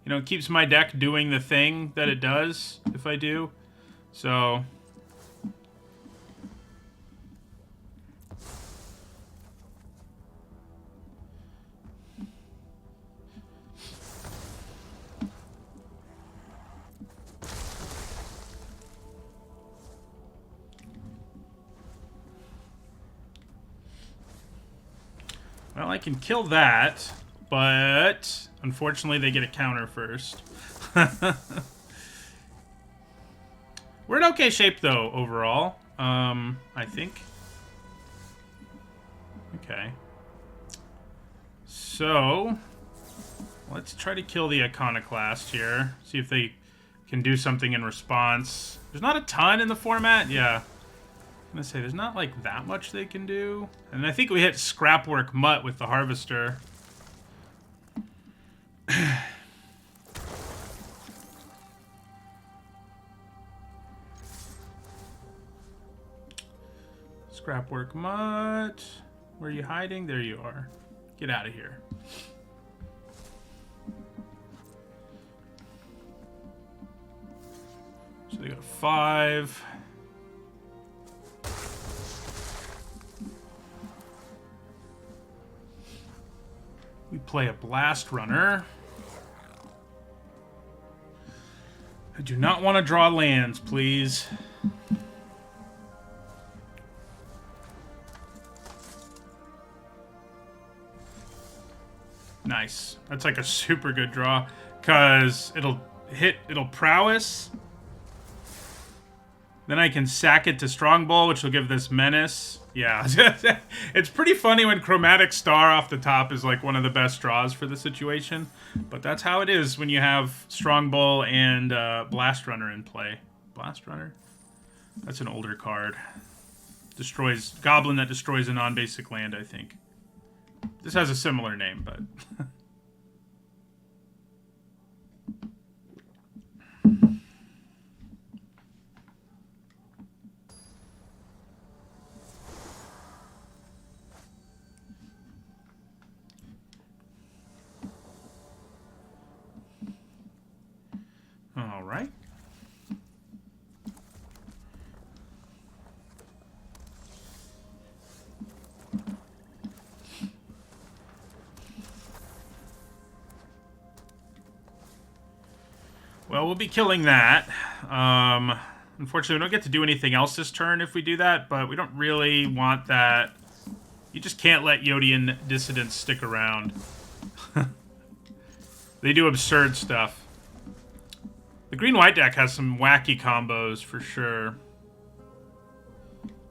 You know, it keeps my deck doing the thing that it does if I do. So... Well, I can kill that, but unfortunately they get a counter first. We're in okay shape, though, overall. I think. Okay. So, let's try to kill the Iconoclast here. See if they can do something in response. There's not a ton in the format. Yeah. I'm gonna say there's not like that much they can do. And I think we hit Scrapwork Mutt with the Harvester. Scrapwork Mutt. Where are you hiding? There you are. Get out of here. So they go to 5. We play a Blast Runner. I do not want to draw lands, please. Nice. That's like a super good draw. Because it'll prowess. Then I can sack it to Strongbow, which will give this menace. Yeah. It's pretty funny when Chromatic Star off the top is like one of the best draws for the situation. But that's how it is when you have Strongbow and Blast Runner in play. Blast Runner? That's an older card. Destroys Goblin that destroys a non-basic land, I think. This has a similar name, but... All right. Well, we'll be killing that. Unfortunately, we don't get to do anything else this turn if we do that, but we don't really want that. You just can't let Yodian Dissidents stick around. They do absurd stuff. The green-white deck has some wacky combos for sure.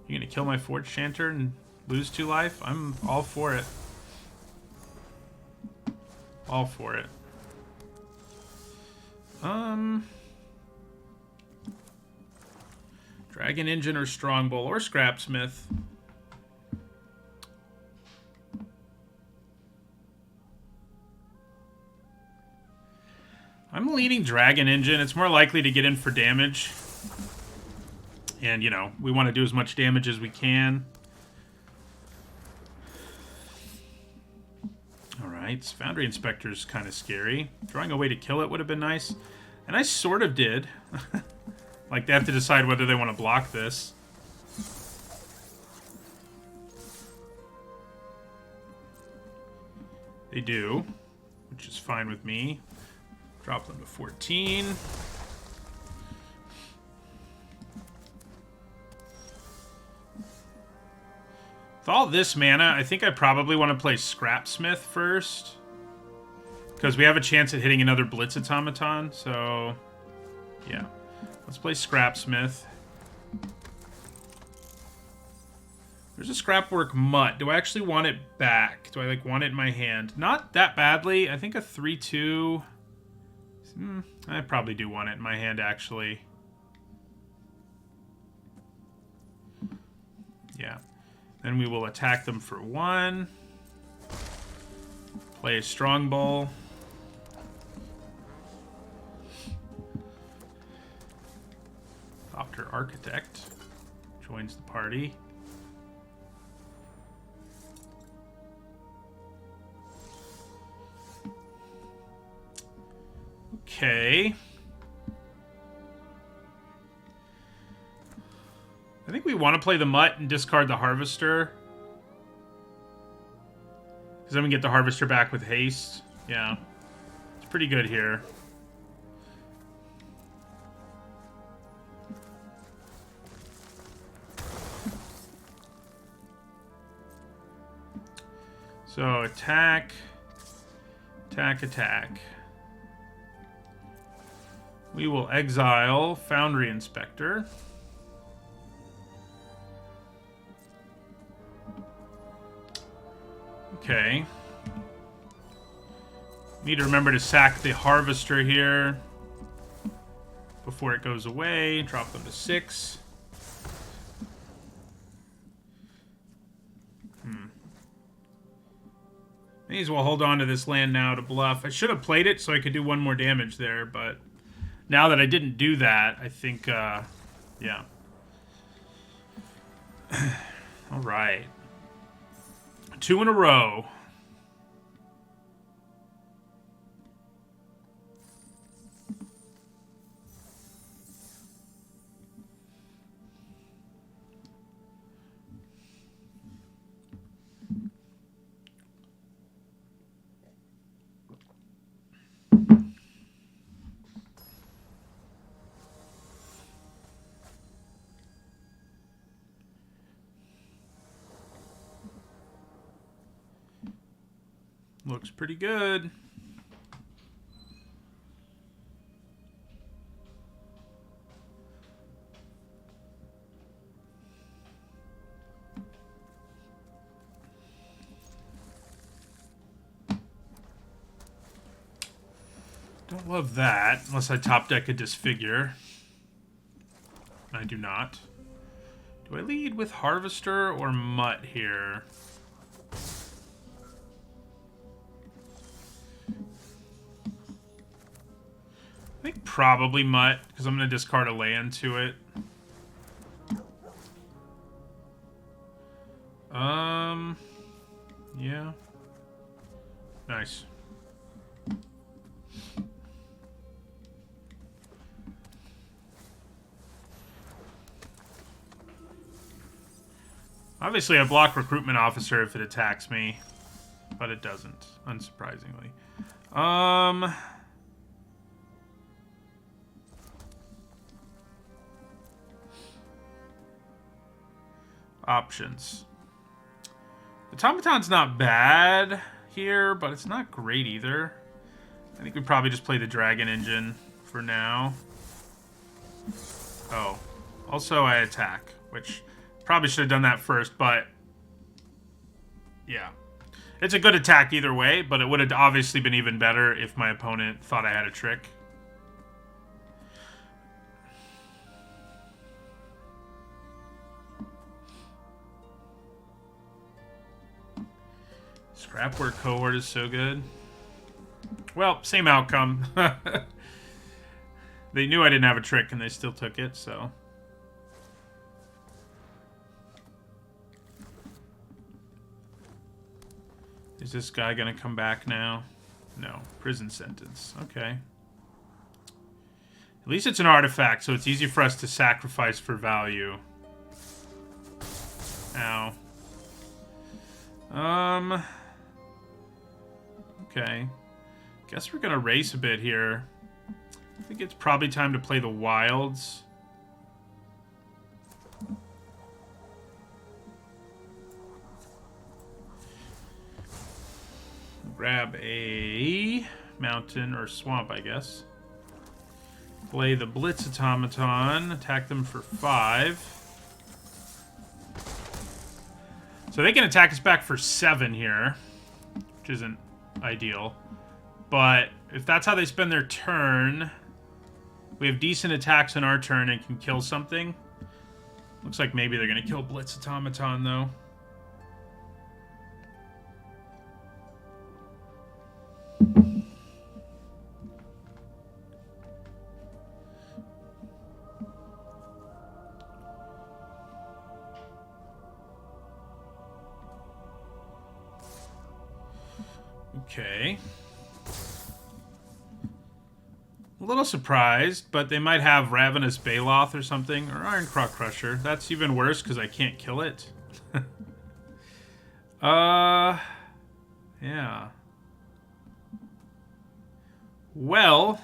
You gonna kill my Forge Chanter and lose 2 life? I'm all for it. All for it. Dragon Engine or Strongbow or Scrapsmith. I'm leaning Dragon Engine. It's more likely to get in for damage. And, you know, we want to do as much damage as we can. Alright, Foundry Inspector's kind of scary. Drawing a way to kill it would have been nice. And I sort of did. Like, they have to decide whether they want to block this. They do, which is fine with me. Drop them to 14. With all this mana, I think I probably want to play Scrapsmith first. Because we have a chance at hitting another Blitz Automaton, so... yeah. Let's play Scrapsmith. There's a Scrapwork Mutt. Do I actually want it back? Do I, like, want it in my hand? Not that badly. I think a 3-2... I probably do want it in my hand, actually. Yeah. Then we will attack them for 1. Play a Strongbow. Thopter Architect joins the party. Okay. I think we want to play the Mutt and discard the Harvester. Because then we get the Harvester back with haste. Yeah. It's pretty good here. So, attack. Attack, attack. We will exile Foundry Inspector. Okay. Need to remember to sack the Harvester here before it goes away. Drop them to 6. May as well hold on to this land now to bluff. I should have played it so I could do 1 more damage there, but now that I didn't do that, I think, yeah. All right. 2 in a row. Looks pretty good. Don't love that, unless I top deck a Disfigure. I do not. Do I lead with Harvester or Mutt here? I think probably Mutt, because I'm going to discard a land to it. Yeah. Nice. Obviously, I block Recruitment Officer if it attacks me, but it doesn't, unsurprisingly. Options. Automaton's not bad here, but it's not great either. I think we probably just play the Dragon Engine for now. Oh. Also, I attack, which probably should have done that first, but yeah. It's a good attack either way, but it would have obviously been even better if my opponent thought I had a trick. Scrapwork Cohort is so good. Well, same outcome. They knew I didn't have a trick and they still took it, so. Is this guy gonna come back now? No. Prison sentence. Okay. At least it's an artifact, so it's easy for us to sacrifice for value. Ow. Okay. Guess we're gonna race a bit here. I think it's probably time to play the Wilds. Grab a mountain or swamp, I guess. Play the Blitz Automaton. Attack them for 5. So they can attack us back for 7 here, which isn't ideal. But if that's how they spend their turn, we have decent attacks on our turn and can kill something. Looks like maybe they're going to kill Blitz Automaton, though. Okay. A little surprised, but they might have Ravenous Baloth or something, or Ironclaw Crusher. That's even worse because I can't kill it. Yeah. Well,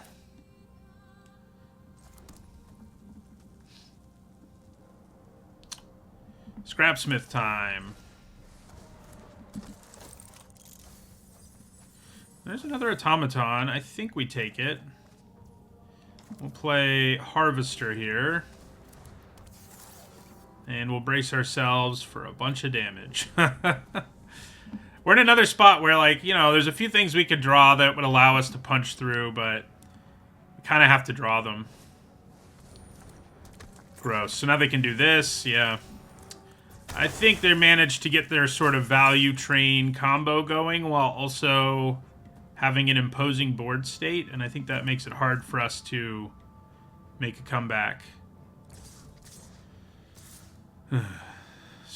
Scrapsmith time. There's another Automaton. I think we take it. We'll play Harvester here. And we'll brace ourselves for a bunch of damage. We're in another spot where, like, you know, there's a few things we could draw that would allow us to punch through, but we kind of have to draw them. Gross. So now they can do this, yeah. I think they managed to get their sort of value train combo going while also having an imposing board state, and I think that makes it hard for us to make a comeback. So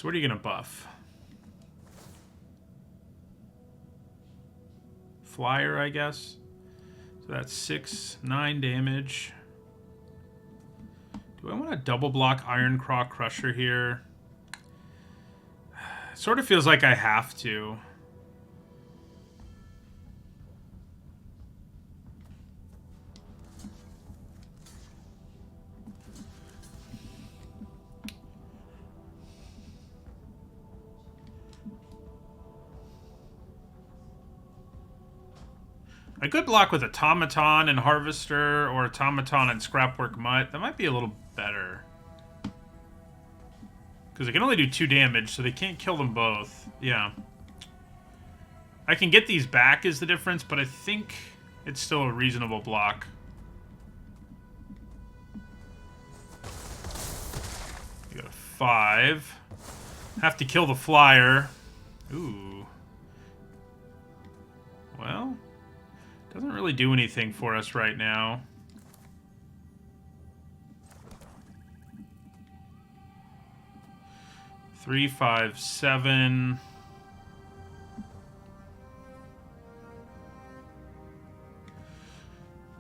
what are you going to buff? Flyer, I guess. So that's 6, 9 damage. Do I want to double block Ironclaw Crusher here? It sort of feels like I have to. A good block with Automaton and Harvester, or Automaton and Scrapwork Mutt. That might be a little better. Because they can only do 2 damage, so they can't kill them both. Yeah. I can get these back is the difference, but I think it's still a reasonable block. You got a 5. Have to kill the flyer. Ooh. Well, doesn't really do anything for us right now. Three, 5, 7.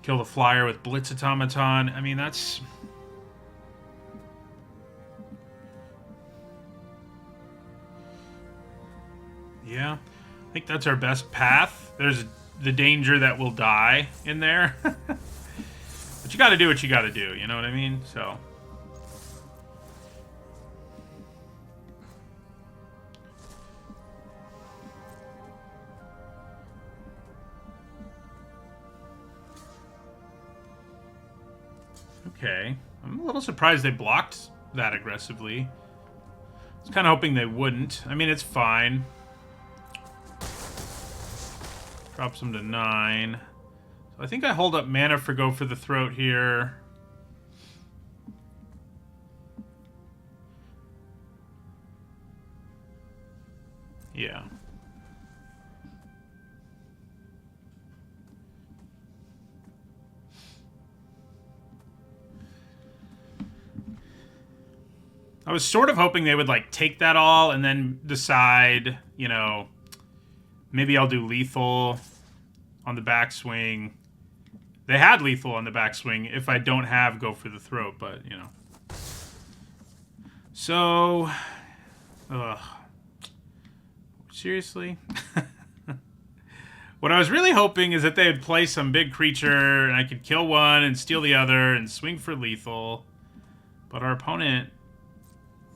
Kill the flyer with Blitz Automaton. I mean, that's... Yeah. I think that's our best path. There's the danger that we'll die in there. But you gotta do what you gotta do, you know what I mean? So... Okay. I'm a little surprised they blocked that aggressively. I was kind of hoping they wouldn't. I mean, it's fine. Drops them to 9. So I think I hold up mana for Go for the Throat here. Yeah. I was sort of hoping they would, like, take that all and then decide, you know, maybe I'll do lethal on the backswing. They had lethal on the backswing if I don't have Go for the Throat, but, you know. So, seriously? What I was really hoping is that they would play some big creature and I could kill one and steal the other and swing for lethal. But our opponent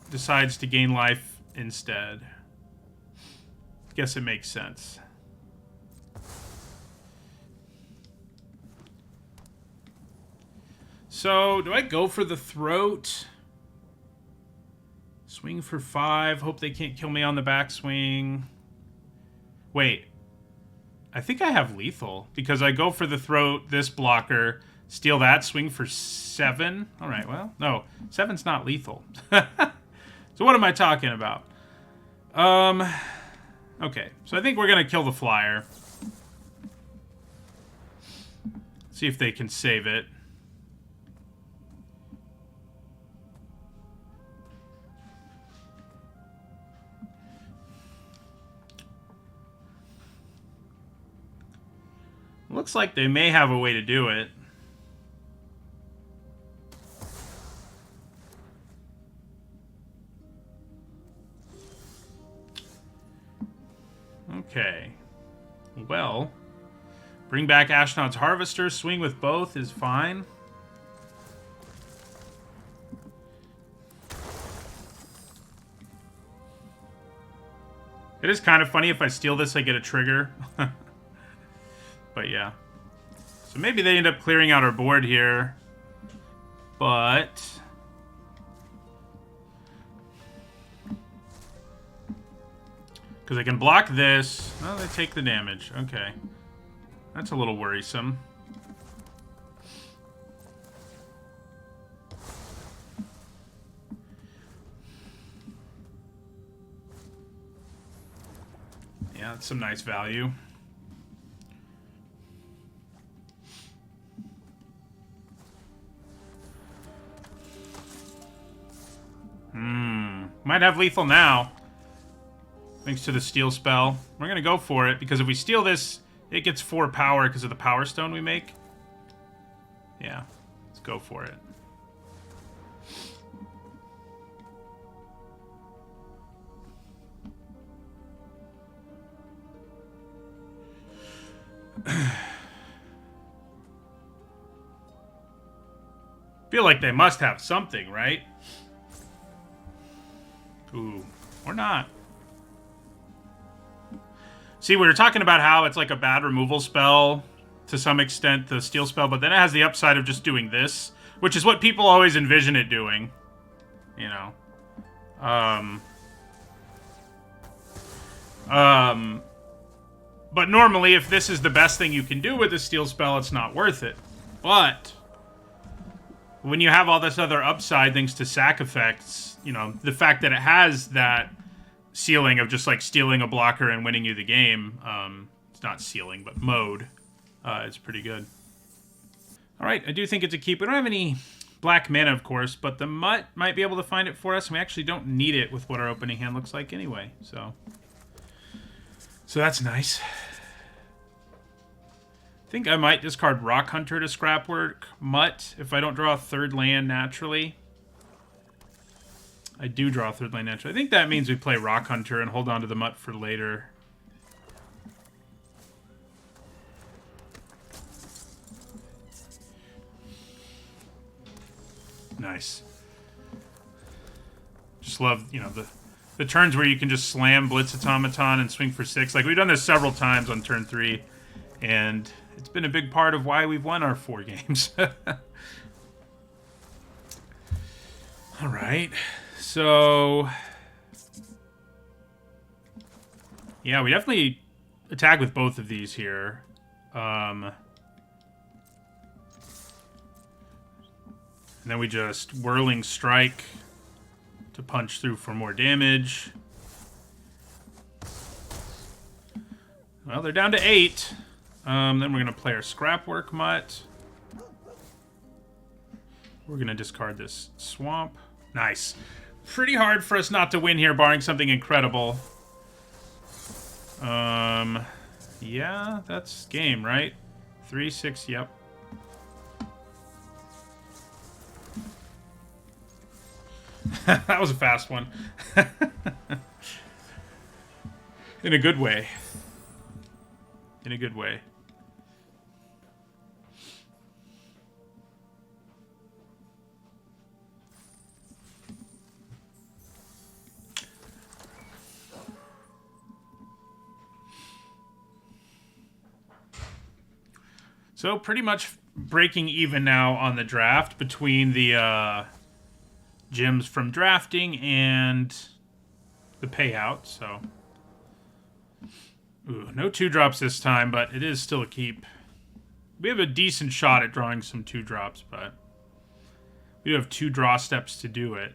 decides to gain life instead. Guess it makes sense. So, do I go for the Throat? Swing for 5. Hope they can't kill me on the backswing. Wait. I think I have lethal. Because I go for the Throat, this blocker, steal that, swing for 7. Alright, well, no. 7's not lethal. So what am I talking about? Okay. So I think we're going to kill the flyer. See if they can save it. Looks like they may have a way to do it. Okay. Well, bring back Ashnod's Harvester. Swing with both is fine. It is kind of funny if I steal this, I get a trigger. But yeah. So maybe they end up clearing out our board here. But... because I can block this. Oh, they take the damage. Okay. That's a little worrisome. Yeah, that's some nice value. Might have lethal now. Thanks to the steal spell. We're going to go for it, because if we steal this, it gets 4 power because of the power stone we make. Yeah, let's go for it. Feel like they must have something, right? Ooh, or not. See, we were talking about how it's like a bad removal spell to some extent, the Steel Spell, but then it has the upside of just doing this, which is what people always envision it doing, you know. But normally, if this is the best thing you can do with a Steel Spell, it's not worth it. But when you have all this other upside thanks to sack effects, you know, the fact that it has that ceiling of just like stealing a blocker and winning you the game, it's not ceiling, but mode, it's pretty good. All right, I do think it's a keep. We don't have any black mana, of course, but the Mutt might be able to find it for us, and we actually don't need it with what our opening hand looks like anyway, so that's nice. I think I might discard Rock Hunter to Scrapwork Mutt if I don't draw a third land naturally. I do draw a third land naturally. I think that means we play Rock Hunter and hold on to the Mutt for later. Nice. Just love, you know, the turns where you can just slam Blitz Automaton and swing for 6. Like, we've done this several times on turn 3, and it's been a big part of why we've won our 4 games. All right. So, yeah, we definitely attack with both of these here. And then we just Whirling Strike to punch through for more damage. Well, they're down to 8. Then we're going to play our Scrapwork Mutt. We're going to discard this Swamp. Nice. Pretty hard for us not to win here, barring something incredible. Yeah, that's game, right? 3-6, yep. That was a fast one. In a good way. In a good way. So pretty much breaking even now on the draft between the gems from drafting and the payout. So, ooh, no 2-drops this time, but it is still a keep. We have a decent shot at drawing some 2-drops, but we do have 2 draw steps to do it.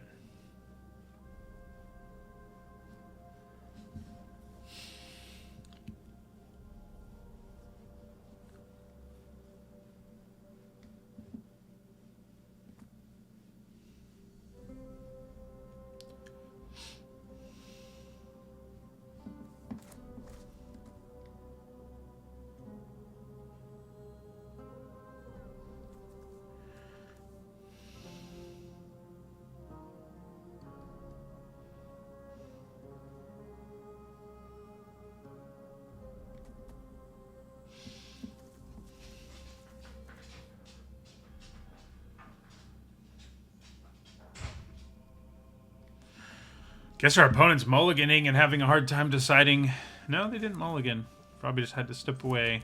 Guess our opponent's mulliganing and having a hard time deciding. No, they didn't mulligan. Probably just had to step away.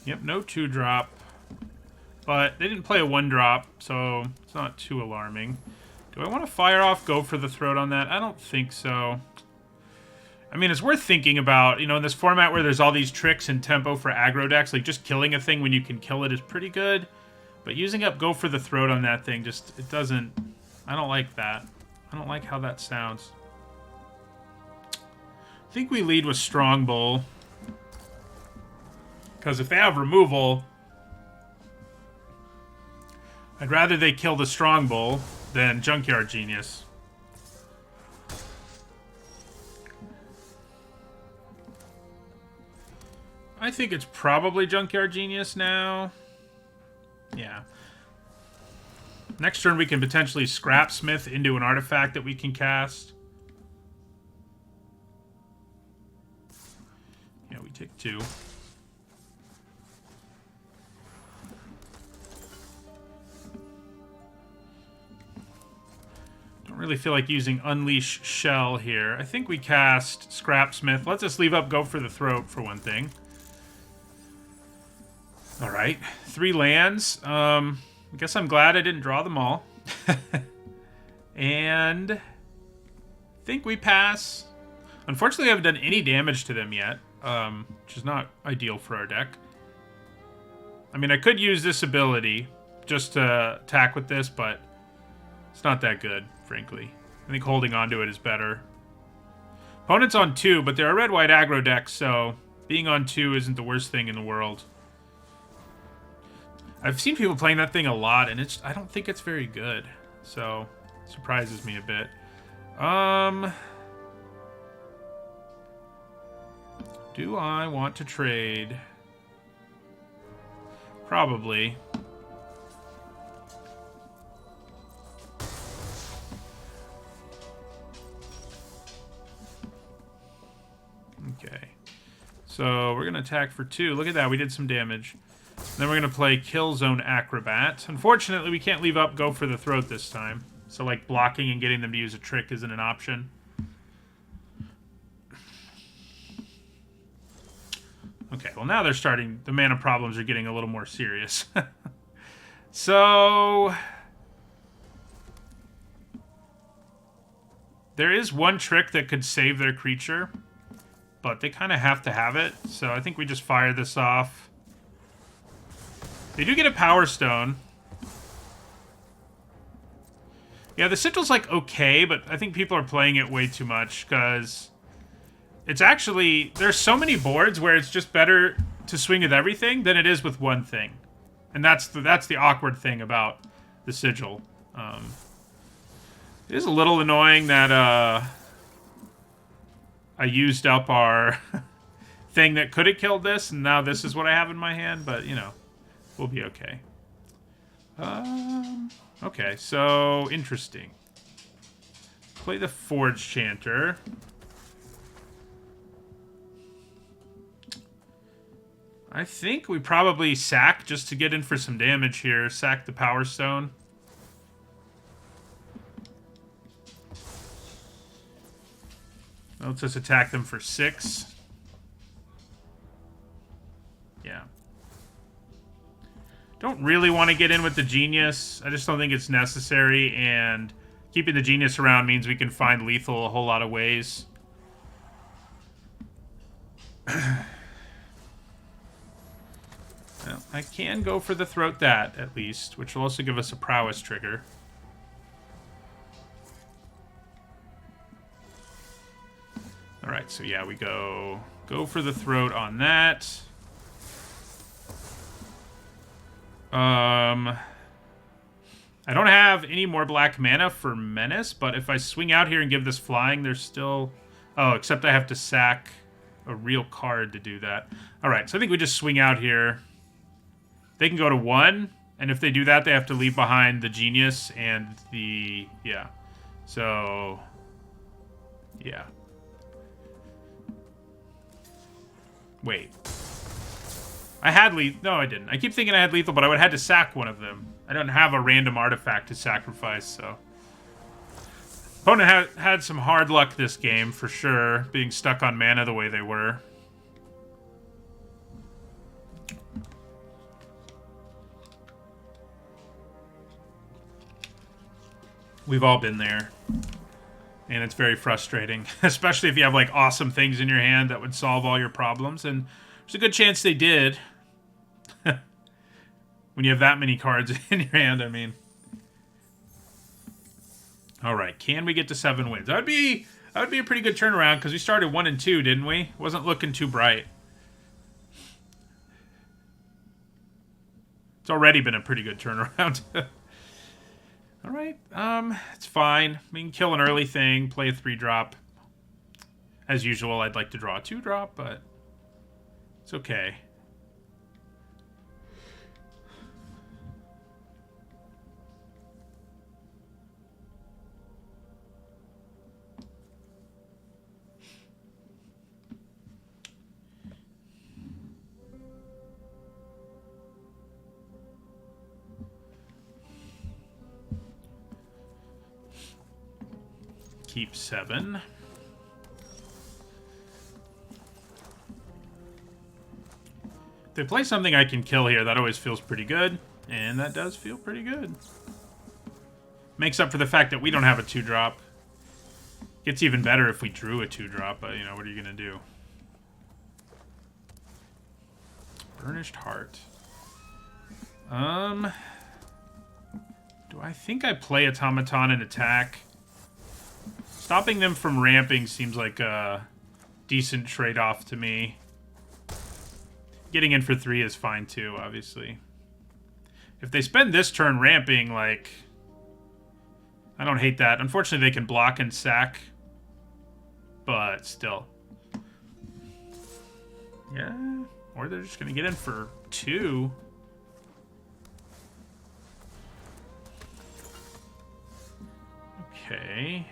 Yep, no 2-drop. But they didn't play a 1-drop, so it's not too alarming. Do I want to fire off Go for the Throat on that? I don't think so. I mean, it's worth thinking about, you know, in this format where there's all these tricks and tempo for aggro decks, like just killing a thing when you can kill it is pretty good. But using up Go for the Throat on that thing just, it doesn't, I don't like that. I don't like how that sounds. I think we lead with Strong Bull. Because if they have removal, I'd rather they kill the Strong Bull than Junkyard Genius. I think it's probably Junkyard Genius now. Yeah. Next turn we can potentially Scrapsmith into an artifact that we can cast. Yeah, we take 2. Don't really feel like using Unleash Shell here. I think we cast Scrapsmith. Let's just leave up Go for the Throat for one thing. Alright, 3 lands. I guess I'm glad I didn't draw them all. And I think we pass. Unfortunately, I haven't done any damage to them yet, which is not ideal for our deck. I mean, I could use this ability just to attack with this, but it's not that good, frankly. I think holding on to it is better. Opponent's on 2, but they're a red-white aggro deck, so being on 2 isn't the worst thing in the world. I've seen people playing that thing a lot, and I don't think it's very good. So, it surprises me a bit. Do I want to trade? Probably. Okay. So, we're going to attack for 2. Look at that, we did some damage. Then we're going to play Killzone Acrobat. Unfortunately, we can't leave up Go for the Throat this time. So, like, blocking and getting them to use a trick isn't an option. Okay, well, now they're starting... The mana problems are getting a little more serious. So... There is one trick that could save their creature, but they kind of have to have it. So I think we just fire this off. They do get a Power Stone. Yeah, the Sigil's like okay, but I think people are playing it way too much because it's actually... There's so many boards where it's just better to swing with everything than it is with one thing. And that's the awkward thing about the Sigil. It is a little annoying that I used up our thing that could have killed this, and now this is what I have in my hand, but, you know. We'll be okay. Okay, so interesting. Play the Forge Chanter. I think we probably sack just to get in for some damage here. Sack the Power Stone. Let's just attack them for 6. Yeah. Don't really want to get in with the Genius. I just don't think it's necessary, and keeping the Genius around means we can find lethal a whole lot of ways. Well, I can go for the Throat that, at least, which will also give us a Prowess trigger. Alright, so yeah, we go for the Throat on that. I don't have any more black mana for Menace, but if I swing out here and give this flying, there's still... Oh, except I have to sack a real card to do that. Alright, so I think we just swing out here. They can go to 1, and if they do that, they have to leave behind the Genius and the... Yeah. So... Yeah. Wait. I had lethal. No, I didn't. I keep thinking I had lethal, but I would have had to sack one of them. I don't have a random artifact to sacrifice, so... Opponent had some hard luck this game, for sure, being stuck on mana the way they were. We've all been there. And it's very frustrating, especially if you have, like, awesome things in your hand that would solve all your problems, and there's a good chance they did. When you have that many cards in your hand, I mean. Alright, can we get to 7 wins? That would be a pretty good turnaround, because we started 1 and 2, didn't we? Wasn't looking too bright. It's already been a pretty good turnaround. Alright, it's fine. We can kill an early thing, play a 3-drop. As usual, I'd like to draw a 2-drop, but it's okay. keep 7. If they play something I can kill here, that always feels pretty good. And that does feel pretty good. Makes up for the fact that we don't have a 2-drop. Gets even better if we drew a 2-drop, but, you know, what are you going to do? Burnished Heart. Do I think I play Automaton and attack? Stopping them from ramping seems like a decent trade-off to me. Getting in for 3 is fine too, obviously. If they spend this turn ramping, like... I don't hate that. Unfortunately, they can block and sack. But still. Yeah. Or they're just going to get in for 2. Okay.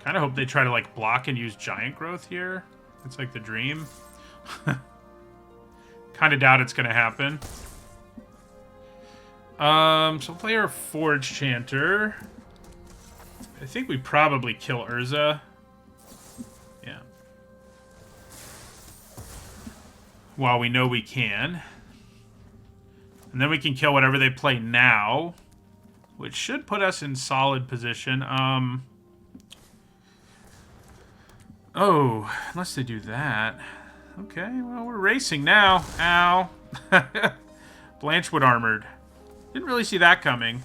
Kind of hope they try to, like, block and use Giant Growth here. It's like the dream. Kind of doubt it's going to happen. So play our Forge Chanter. I think we probably kill Urza. Yeah. While we know we can. And then we can kill whatever they play now. Which should put us in solid position. Oh, unless they do that. Okay, well, we're racing now. Ow. Blanchwood Armored. Didn't really see that coming.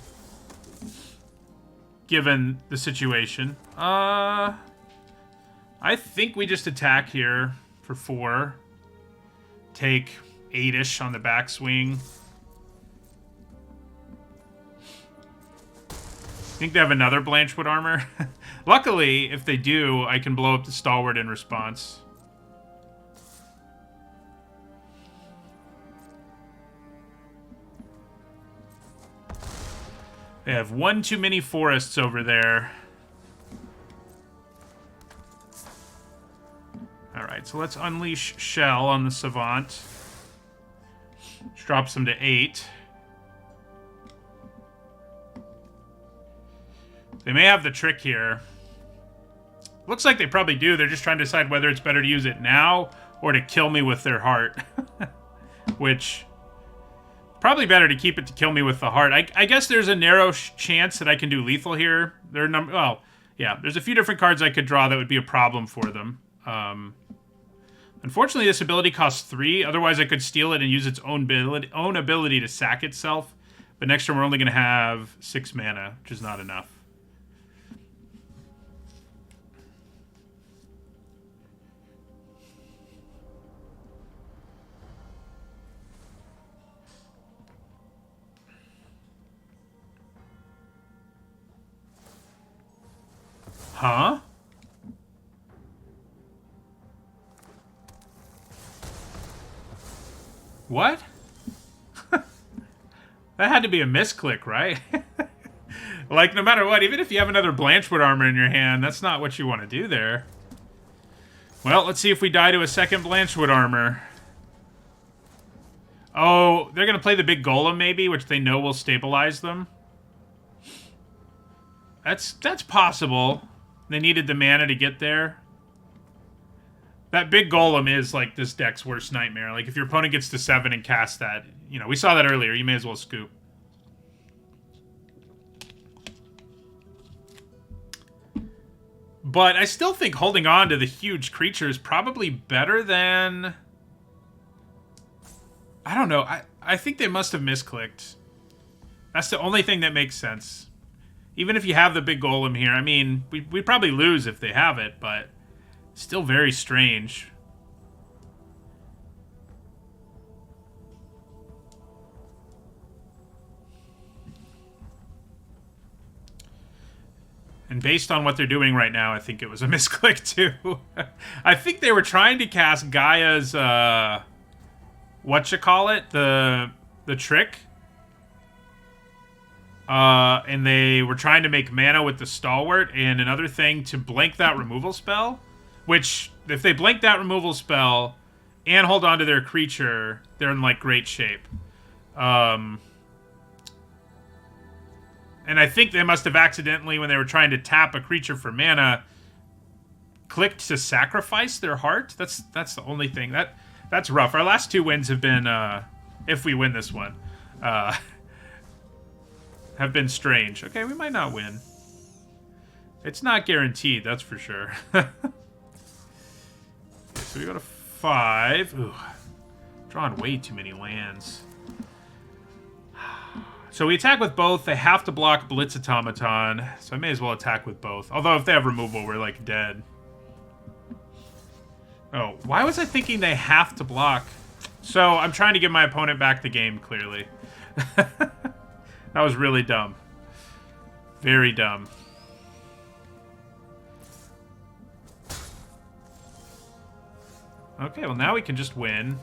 Given the situation. I think we just attack here for 4. Take 8-ish on the backswing. Think they have another Blanchwood Armor? Luckily, if they do, I can blow up the Stalwart in response. They have one too many forests over there. Alright, so let's unleash Shell on the Savant. Which drops them to 8. They may have the trick here. Looks like they probably do. They're just trying to decide whether it's better to use it now or to kill me with their heart. Which, probably better to keep it to kill me with the heart. I guess there's a narrow chance that I can do lethal here. Well, yeah, there's a few different cards I could draw that would be a problem for them. Unfortunately, this ability costs 3. Otherwise, I could steal it and use its own ability to sack itself. But next turn, we're only going to have 6 mana, which is not enough. Huh? What? That had to be a misclick, right? Like, no matter what, even if you have another Blanchwood Armor in your hand, that's not what you want to do there. Well, let's see if we die to a second Blanchwood Armor. Oh, they're going to play the big Golem, maybe, which they know will stabilize them. That's possible. They needed the mana to get there. That big Golem is, like, this deck's worst nightmare. Like, if your opponent gets to 7 and casts that, you know, we saw that earlier. You may as well scoop. But I still think holding on to the huge creature is probably better than... I don't know. I think they must have misclicked. That's the only thing that makes sense. Even if you have the big Golem here, I mean, we'd probably lose if they have it, but still very strange. And based on what they're doing right now, I think it was a misclick too. I think they were trying to cast Gaia's, whatchamacallit, the trick. And they were trying to make mana with the Stalwart and another thing to blank that removal spell. Which, if they blank that removal spell and hold on to their creature, they're in, like, great shape. And I think they must have accidentally, when they were trying to tap a creature for mana, clicked to sacrifice their heart. That's the only thing. That's rough. Our last 2 wins have been, if we win this one, have been strange. Okay, we might not win. It's not guaranteed, that's for sure. Okay, so we go to 5. Ooh, drawn way too many lands. So we attack with both. They have to block Blitz Automaton, so I may as well attack with both. Although if they have removal, we're like dead. Oh, why was I thinking they have to block? So I'm trying to give my opponent back the game, clearly. That was really dumb. Very dumb. Okay, well now we can just win.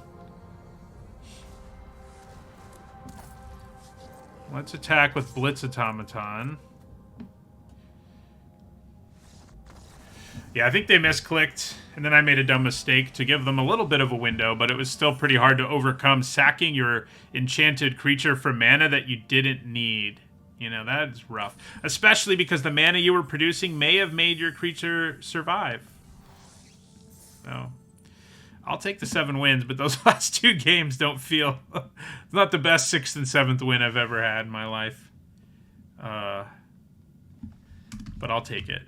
Let's attack with Blitz Automaton. Yeah, I think they misclicked, and then I made a dumb mistake to give them a little bit of a window, but it was still pretty hard to overcome sacking your enchanted creature for mana that you didn't need. You know, that is rough. Especially because the mana you were producing may have made your creature survive. So, I'll take the 7 wins, but those last 2 games don't feel... It's not the best 6th and 7th win I've ever had in my life. But I'll take it.